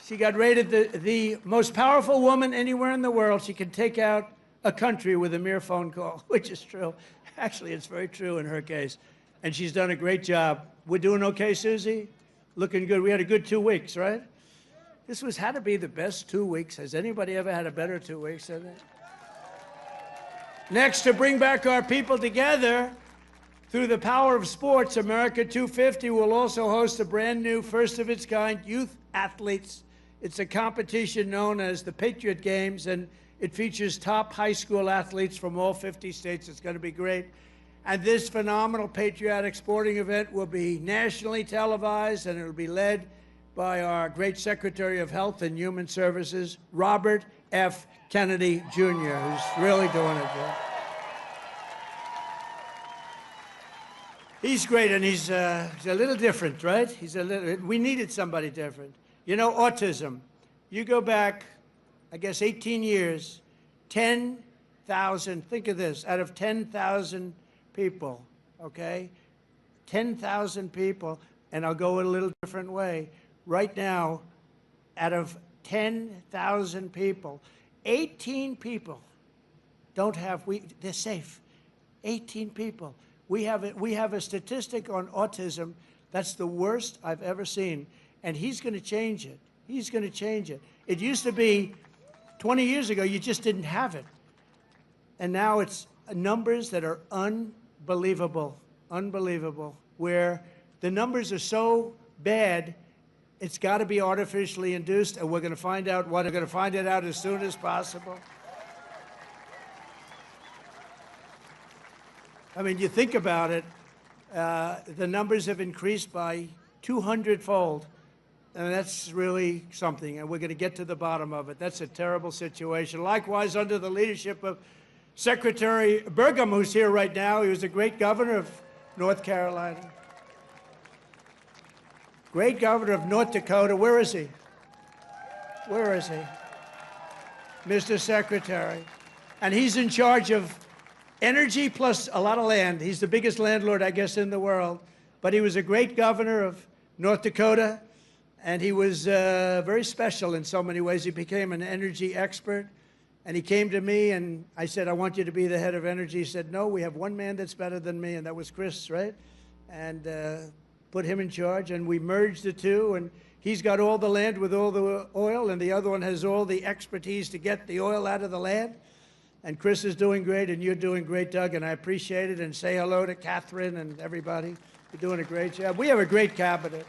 She got rated the most powerful woman anywhere in the world. She can take out a country with a mere phone call, which is true. Actually, it's very true in her case. And she's done a great job. We're doing okay, Susie? Looking good. We had a good 2 weeks, right? This had to be the best 2 weeks. Has anybody ever had a better 2 weeks than that? Next, to bring back our people together, through the power of sports, America 250 will also host a brand new, first-of-its-kind youth athletes It's a competition known as the Patriot Games, and it features top high school athletes from all 50 states. It's going to be great. And this phenomenal patriotic sporting event will be nationally televised, and it will be led by our great Secretary of Health and Human Services, Robert F. Kennedy, Jr., who's really doing it good. He's great, and he's a little different, right? We needed somebody different. You know, autism. You go back, I guess, 18 years, 10,000, think of this, out of 10,000 people, okay? 10,000 people, and I'll go a little different way. Right now, out of 10,000 people, 18 people don't have, they're safe. 18 people. We have a statistic on autism that's the worst I've ever seen, and he's going to change it. He's going to change it. It used to be 20 years ago, you just didn't have it. And now it's numbers that are unbelievable, where the numbers are so bad, it's got to be artificially induced, and we're going to find out what. We're going to find it out as soon as possible. I mean, you think about it, the numbers have increased by 200-fold, and that's really something, and we're going to get to the bottom of it. That's a terrible situation. Likewise, under the leadership of Secretary Burgum, who's here right now, he was a great governor of North Carolina. Great governor of North Dakota. Where is he? Where is he? Mr. Secretary. And he's in charge of energy plus a lot of land. He's the biggest landlord, I guess, in the world. But he was a great governor of North Dakota, and he was very special in so many ways. He became an energy expert, and he came to me, and I said, I want you to be the head of energy. He said, no, we have one man that's better than me, and that was Chris, right? And put him in charge, and we merged the two, and he's got all the land with all the oil, and the other one has all the expertise to get the oil out of the land. And Chris is doing great, and you're doing great, Doug, and I appreciate it. And say hello to Catherine and everybody. You're doing a great job. We have a great cabinet.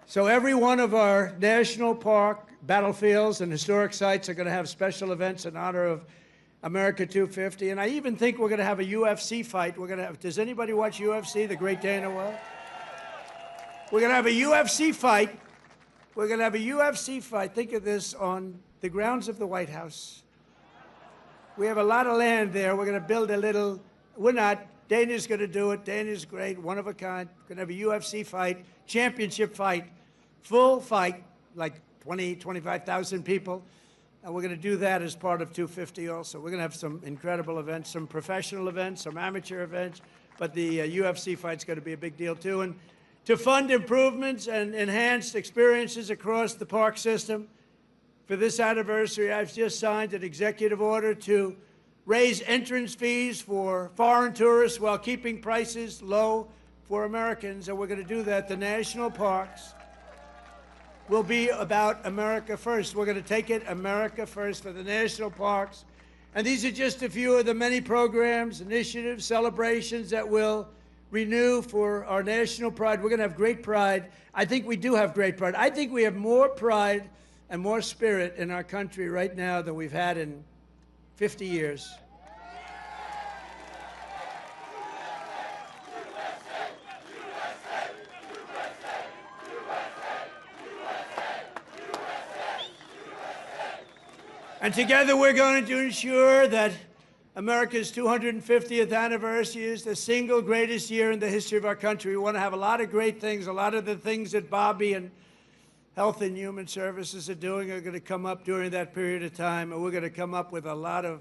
So every one of our national park, battlefields, and historic sites are going to have special events in honor of America 250. And I even think we're going to have a UFC fight. We're going to have, does anybody watch UFC, the great Dana White? We're going to have a UFC fight. We're going to have a UFC fight, think of this, on the grounds of the White House. We have a lot of land there. We're going to build a little, we're not, Dana's going to do it. Dana's great, one of a kind. We're going to have a UFC fight, championship fight, full fight, like 20, 25,000 people. And we're going to do that as part of 250 also. We're going to have some incredible events, some professional events, some amateur events, but the UFC fight's going to be a big deal too. And to fund improvements and enhanced experiences across the park system. For this anniversary, I've just signed an executive order to raise entrance fees for foreign tourists while keeping prices low for Americans, and we're going to do that. The national parks will be about America first. We're going to take it America first for the national parks. And these are just a few of the many programs, initiatives, celebrations that will renew for our national pride. We're going to have great pride. I think we do have great pride. I think we have more pride and more spirit in our country right now than we've had in 50 years. And together we're going to ensure that America's 250th anniversary is the single greatest year in the history of our country. We want to have a lot of great things. A lot of the things that Bobby and Health and Human Services are doing are going to come up during that period of time. And we're going to come up with a lot of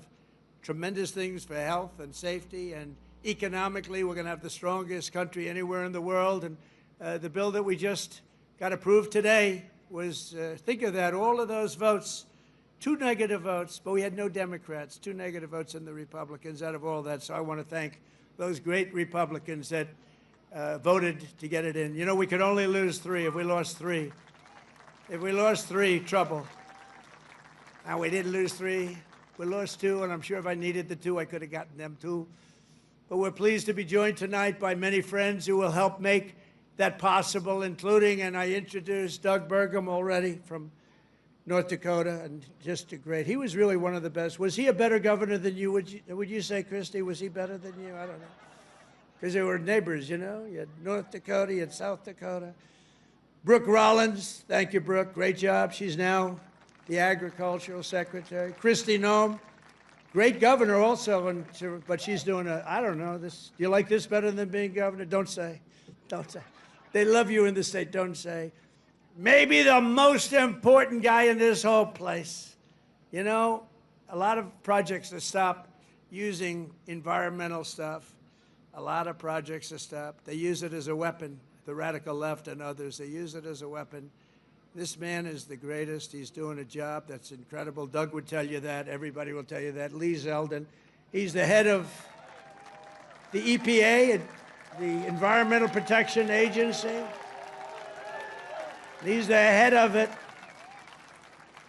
tremendous things for health and safety. And economically, we're going to have the strongest country anywhere in the world. And the bill that we just got approved today was, think of that, all of those votes. 2 negative votes, but we had no Democrats, 2 negative votes in the Republicans out of all that. So I want to thank those great Republicans that voted to get it in. You know, we could only lose 3. If we lost 3, trouble. Now, we didn't lose 3. We lost 2, and I'm sure if I needed the 2, I could have gotten them too. But we're pleased to be joined tonight by many friends who will help make that possible, including, and I introduced Doug Burgum already from North Dakota, and just a great. He was really one of the best. Was he a better governor than you? Would you say, Christy, was he better than you? I don't know. Because they were neighbors, you know? You had North Dakota, you had South Dakota. Brooke Rollins, thank you, Brooke. Great job. She's now the agricultural secretary. Kristi Noem, great governor also, but she's doing I don't know, this. Do you like this better than being governor? Don't say. Don't say. They love you in the state. Don't say. Maybe the most important guy in this whole place. You know, a lot of projects have stopped using environmental stuff. A lot of projects have stopped. They use it as a weapon, the radical left and others. They use it as a weapon. This man is the greatest. He's doing a job that's incredible. Doug would tell you that. Everybody will tell you that. Lee Zeldin. He's the head of the EPA, the Environmental Protection Agency. He's the head of it.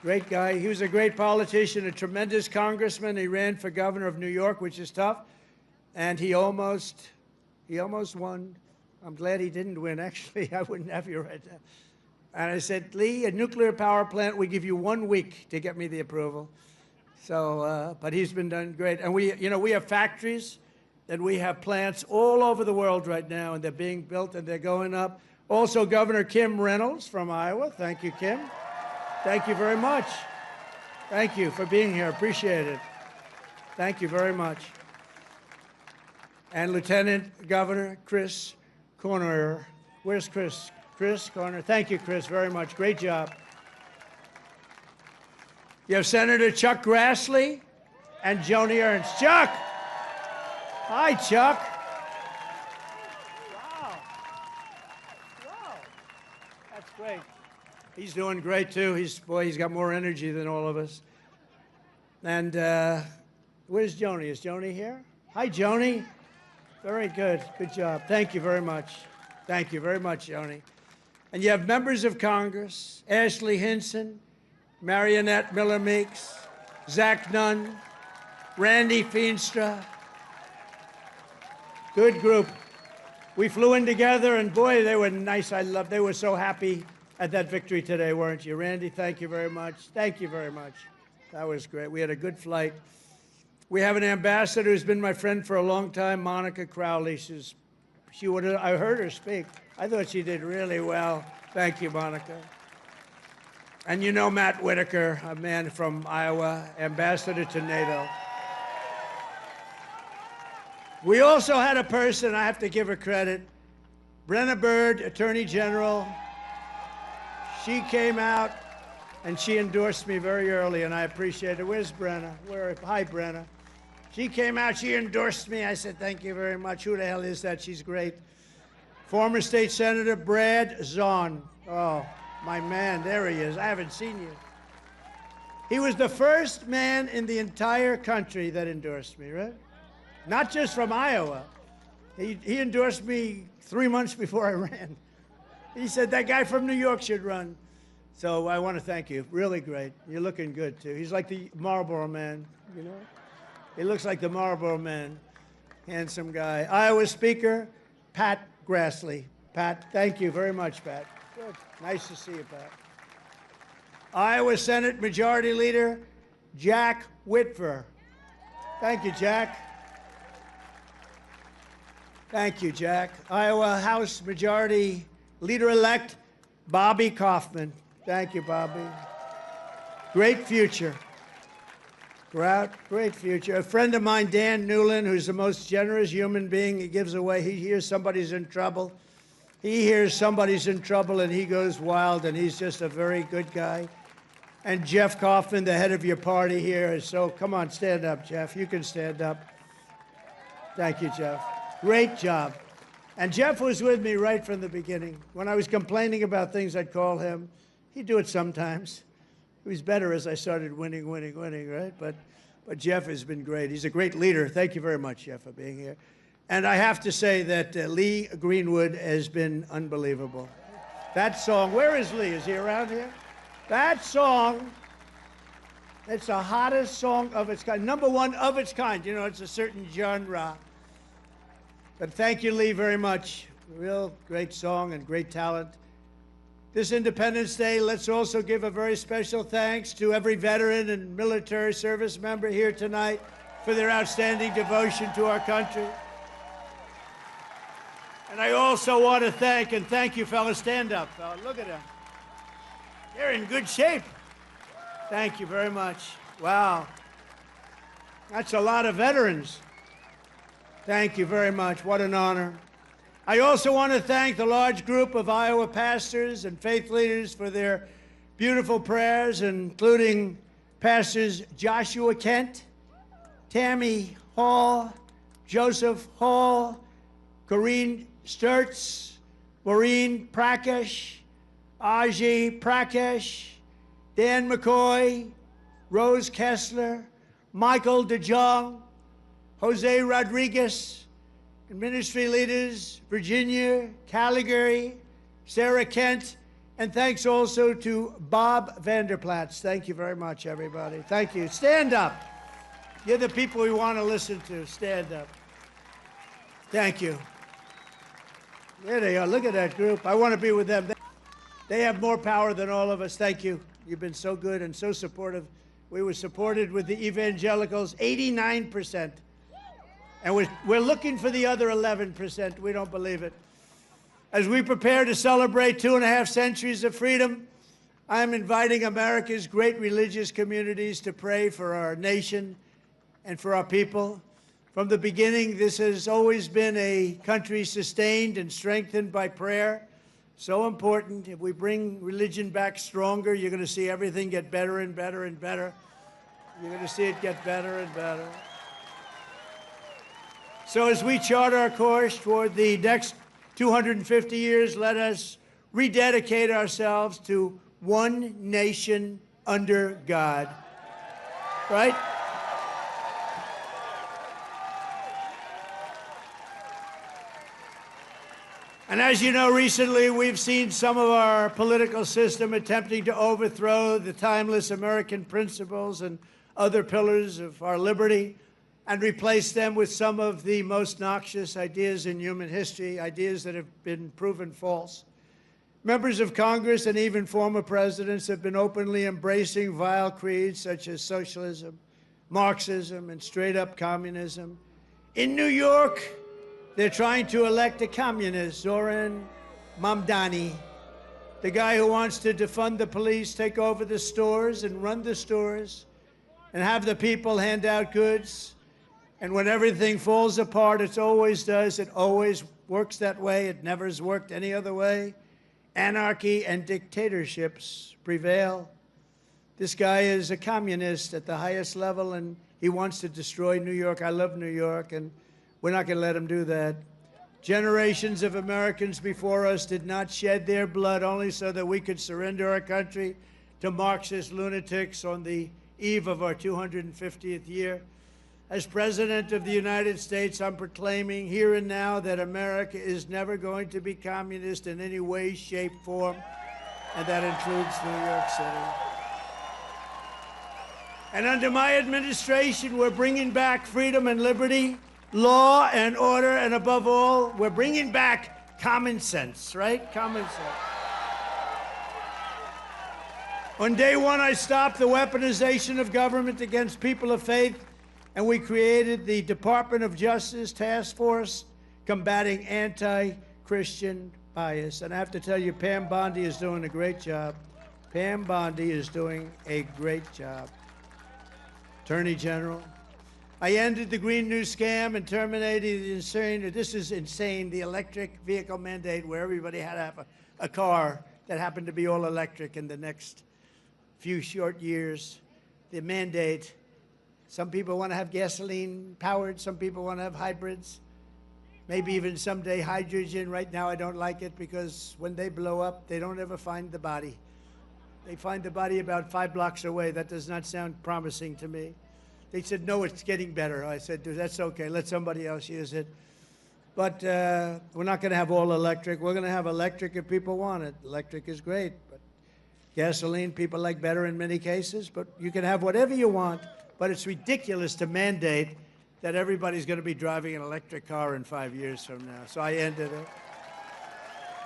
Great guy. He was a great politician, a tremendous congressman. He ran for governor of New York, which is tough. And he almost won. I'm glad he didn't win, actually. I wouldn't have you right now. And I said, Lee, a nuclear power plant, we give you 1 week to get me the approval. So, but he's been done great. And we have factories and we have plants all over the world right now, and they're being built and they're going up. Also, Governor Kim Reynolds from Iowa. Thank you, Kim. Thank you very much. Thank you for being here. Appreciate it. Thank you very much. And Lieutenant Governor Chris Corner. Where's Chris? Chris Corner. Thank you, Chris, very much. Great job. You have Senator Chuck Grassley and Joni Ernst. Chuck! Hi, Chuck. Wow. Wow. That's great. He's doing great, too. He's got more energy than all of us. And where's Joni? Is Joni here? Hi, Joni. Very good. Good job. Thank you very much. Thank you very much, Joni. And you have members of Congress, Ashley Hinson, Marionette Miller Meeks, Zach Nunn, Randy Feenstra. Good group. We flew in together, and boy, they were nice. They were so happy at that victory today, weren't you? Randy, thank you very much. Thank you very much. That was great. We had a good flight. We have an ambassador who's been my friend for a long time, Monica Crowley. I heard her speak. I thought she did really well. Thank you, Monica. And you know Matt Whitaker, a man from Iowa, ambassador to NATO. We also had a person, I have to give her credit, Brenna Bird, Attorney General. She came out and she endorsed me very early, and I appreciate it. Where's Brenna? Hi, Brenna. She came out, she endorsed me. I said, thank you very much. Who the hell is that? She's great. Former State Senator Brad Zahn. Oh, my man, there he is. I haven't seen you. He was the first man in the entire country that endorsed me, right? Not just from Iowa. He endorsed me 3 months before I ran. He said, that guy from New York should run. So I want to thank you. Really great. You're looking good, too. He's like the Marlboro Man, you know? He looks like the Marlboro Man. Handsome guy. Iowa Speaker, Pat Grassley. Pat, thank you very much, Pat. Good. Nice to see you, Pat. Iowa Senate Majority Leader, Jack Whitver. Thank you, Jack. Thank you, Jack. Iowa House Majority Leader-elect, Bobby Kaufman. Thank you, Bobby. Great future. Great future. A friend of mine, Dan Newland, who's the most generous human being. He gives away. He hears somebody's in trouble. He hears somebody's in trouble, and he goes wild, and he's just a very good guy. And Jeff Kaufman, the head of your party here, is so, come on, stand up, Jeff. You can stand up. Thank you, Jeff. Great job. And Jeff was with me right from the beginning. When I was complaining about things, I'd call him. He'd do it sometimes. It was better as I started winning, right? But Jeff has been great. He's a great leader. Thank you very much, Jeff, for being here. And I have to say that Lee Greenwood has been unbelievable. That song, where is Lee? Is he around here? That song, it's the hottest song of its kind. #1 of its kind. You know, it's a certain genre. But thank you, Lee, very much. Real great song and great talent. This Independence Day, let's also give a very special thanks to every veteran and military service member here tonight for their outstanding devotion to our country. And I also want to thank you, fellas. Stand up, fella. Look at them. They're in good shape. Thank you very much. Wow. That's a lot of veterans. Thank you very much. What an honor. I also want to thank the large group of Iowa pastors and faith leaders for their beautiful prayers, including Pastors Joshua Kent, Tammy Hall, Joseph Hall, Corrine Sturtz, Maureen Prakash, Aji Prakash, Dan McCoy, Rose Kessler, Michael DeJong, Jose Rodriguez, and ministry leaders, Virginia, Calgary, Sarah Kent, and thanks also to Bob Vanderplatz. Thank you very much, everybody. Thank you. Stand up. You're the people we want to listen to. Stand up. Thank you. There they are. Look at that group. I want to be with them. They have more power than all of us. Thank you. You've been so good and so supportive. We were supported with the evangelicals, 89%. And we're looking for the other 11%. We don't believe it. As we prepare to celebrate 2.5 centuries of freedom, I'm inviting America's great religious communities to pray for our nation and for our people. From the beginning, this has always been a country sustained and strengthened by prayer. So important. If we bring religion back stronger, you're going to see everything get better and better and better. You're going to see it get better and better. So as we chart our course toward the next 250 years, let us rededicate ourselves to one nation under God. Right? And as you know, recently we've seen some of our political system attempting to overthrow the timeless American principles and other pillars of our liberty and replace them with some of the most noxious ideas in human history, ideas that have been proven false. Members of Congress and even former presidents have been openly embracing vile creeds such as socialism, Marxism, and straight-up communism. In New York, they're trying to elect a communist, Zohran Mamdani, the guy who wants to defund the police, take over the stores and run the stores, and have the people hand out goods. And when everything falls apart, it always does. It always works that way. It never has worked any other way. Anarchy and dictatorships prevail. This guy is a communist at the highest level, and he wants to destroy New York. I love New York, and we're not going to let him do that. Generations of Americans before us did not shed their blood only so that we could surrender our country to Marxist lunatics on the eve of our 250th year. As President of the United States, I'm proclaiming here and now that America is never going to be communist in any way, shape, form, and that includes New York City. And under my administration, we're bringing back freedom and liberty, law and order, and above all, we're bringing back common sense, right? Common sense. On day one, I stopped the weaponization of government against people of faith, and we created the Department of Justice Task Force combating anti-Christian bias. And I have to tell you, Pam Bondi is doing a great job. Pam Bondi is doing a great job. Attorney General. I ended the Green New Scam and terminated the insane, this is insane, the electric vehicle mandate where everybody had to have a car that happened to be all electric in the next few short years. The mandate. Some people want to have gasoline powered, some people want to have hybrids, maybe even someday hydrogen. Right now I don't like it because when they blow up, they don't ever find the body. They find the body about 5 blocks away. That does not sound promising to me. They said, no, it's getting better. I said, that's okay, let somebody else use it. But we're not going to have all electric. We're going to have electric if people want it. Electric is great, but gasoline people like better in many cases, but you can have whatever you want. But it's ridiculous to mandate that everybody's going to be driving an electric car in 5 years from now. So I ended it.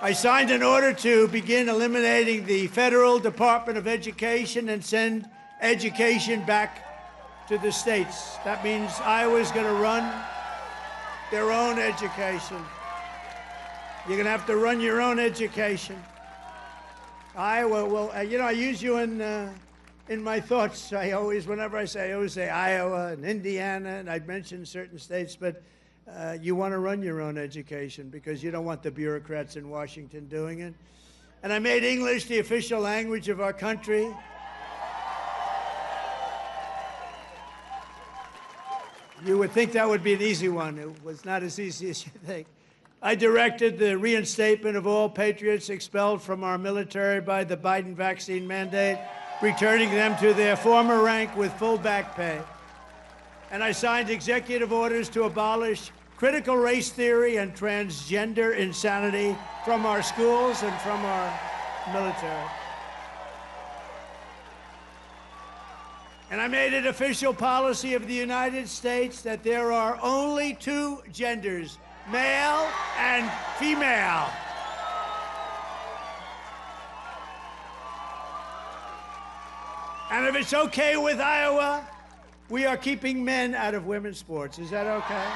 I signed an order to begin eliminating the Federal Department of Education and send education back to the states. That means Iowa's going to run their own education. You're going to have to run your own education. Iowa will, you know, I use you in my thoughts. Whenever I always say Iowa and Indiana, and I'd mention certain states, but you want to run your own education because you don't want the bureaucrats in Washington doing it. And I made English the official language of our country. You would think that would be an easy one. It was not as easy as you think. I directed the reinstatement of all patriots expelled from our military by the Biden vaccine mandate, returning them to their former rank with full back pay. And I signed executive orders to abolish critical race theory and transgender insanity from our schools and from our military. And I made it official policy of the United States that there are only two genders, male and female. And if it's okay with Iowa, we are keeping men out of women's sports. Is that okay?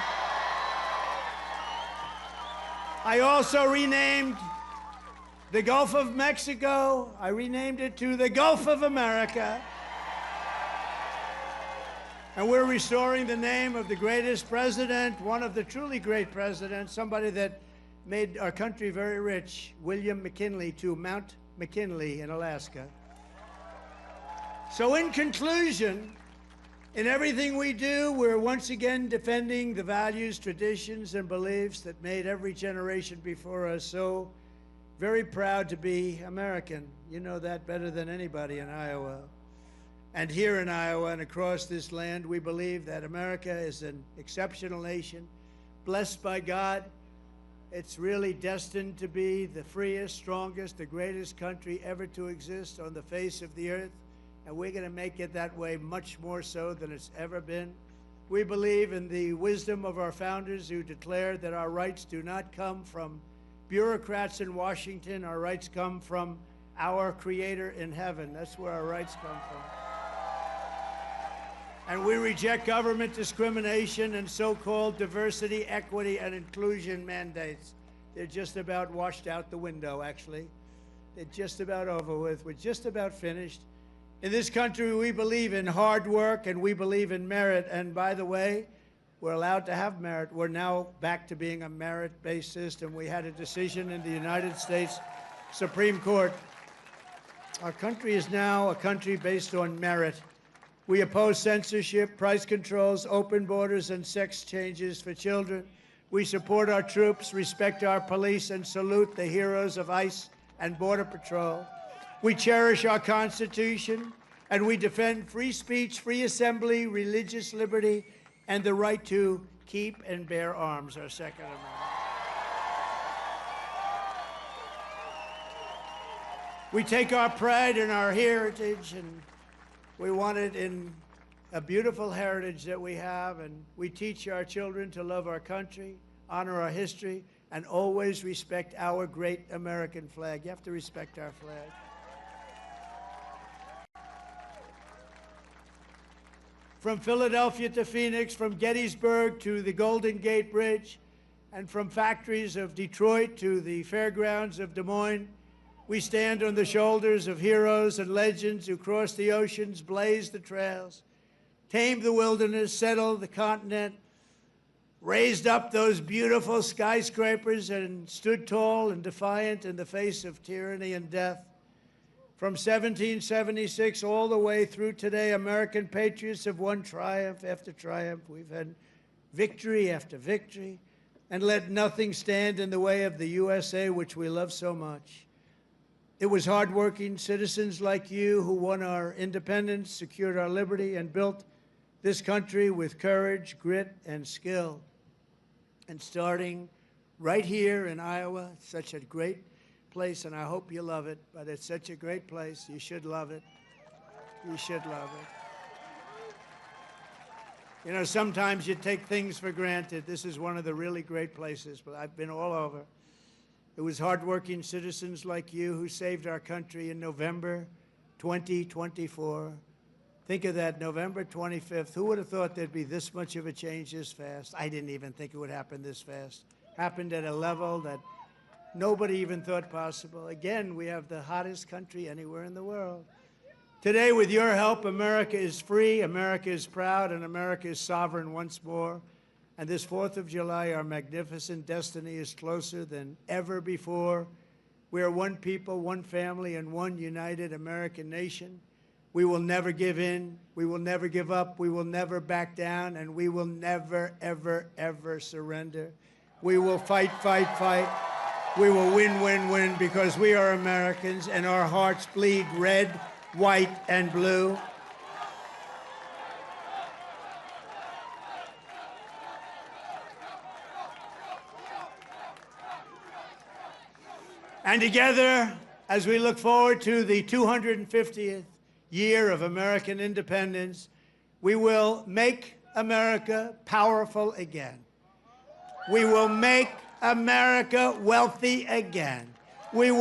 I also renamed the Gulf of Mexico. I renamed it to the Gulf of America. And we're restoring the name of the greatest president, one of the truly great presidents, somebody that made our country very rich, William McKinley, to Mount McKinley in Alaska. So in conclusion, in everything we do, we're once again defending the values, traditions, and beliefs that made every generation before us so very proud to be American. You know that better than anybody in Iowa. And here in Iowa and across this land, we believe that America is an exceptional nation, blessed by God. It's really destined to be the freest, strongest, the greatest country ever to exist on the face of the earth. And we're going to make it that way much more so than it's ever been. We believe in the wisdom of our founders who declared that our rights do not come from bureaucrats in Washington. Our rights come from our Creator in heaven. That's where our rights come from. And we reject government discrimination and so-called diversity, equity, and inclusion mandates. They're just about washed out the window, actually. They're just about over with. We're just about finished. In this country, we believe in hard work and we believe in merit. And by the way, we're allowed to have merit. We're now back to being a merit-based system. We had a decision in the United States Supreme Court. Our country is now a country based on merit. We oppose censorship, price controls, open borders, and sex changes for children. We support our troops, respect our police, and salute the heroes of ICE and Border Patrol. We cherish our Constitution, and we defend free speech, free assembly, religious liberty, and the right to keep and bear arms, our Second Amendment. We take our pride in our heritage, and we want it in a beautiful heritage that we have, and we teach our children to love our country, honor our history, and always respect our great American flag. You have to respect our flag. From Philadelphia to Phoenix, from Gettysburg to the Golden Gate Bridge, and from factories of Detroit to the fairgrounds of Des Moines, we stand on the shoulders of heroes and legends who crossed the oceans, blazed the trails, tamed the wilderness, settled the continent, raised up those beautiful skyscrapers, and stood tall and defiant in the face of tyranny and death. From 1776 all the way through today, American patriots have won triumph after triumph. We've had victory after victory, and let nothing stand in the way of the USA, which we love so much. It was hardworking citizens like you who won our independence, secured our liberty, and built this country with courage, grit, and skill. And starting right here in Iowa, it's such a great place, and I hope you love it, but it's such a great place. You should love it. You should love it. You know, sometimes you take things for granted. This is one of the really great places, but I've been all over. It was hardworking citizens like you who saved our country in November 2024. Think of that, November 25th. Who would have thought there'd be this much of a change this fast? I didn't even think it would happen this fast. Happened at a level that nobody even thought possible. Again, we have the hottest country anywhere in the world. Today, with your help, America is free, America is proud, and America is sovereign once more. And this 4th of July, our magnificent destiny is closer than ever before. We are one people, one family, and one united American nation. We will never give in. We will never give up. We will never back down. And we will never, ever, ever surrender. We will fight, fight, fight. We will win, win, win, because we are Americans and our hearts bleed red, white, and blue. And together, as we look forward to the 250th year of American independence, we will make America powerful again. We will make America wealthy again. We will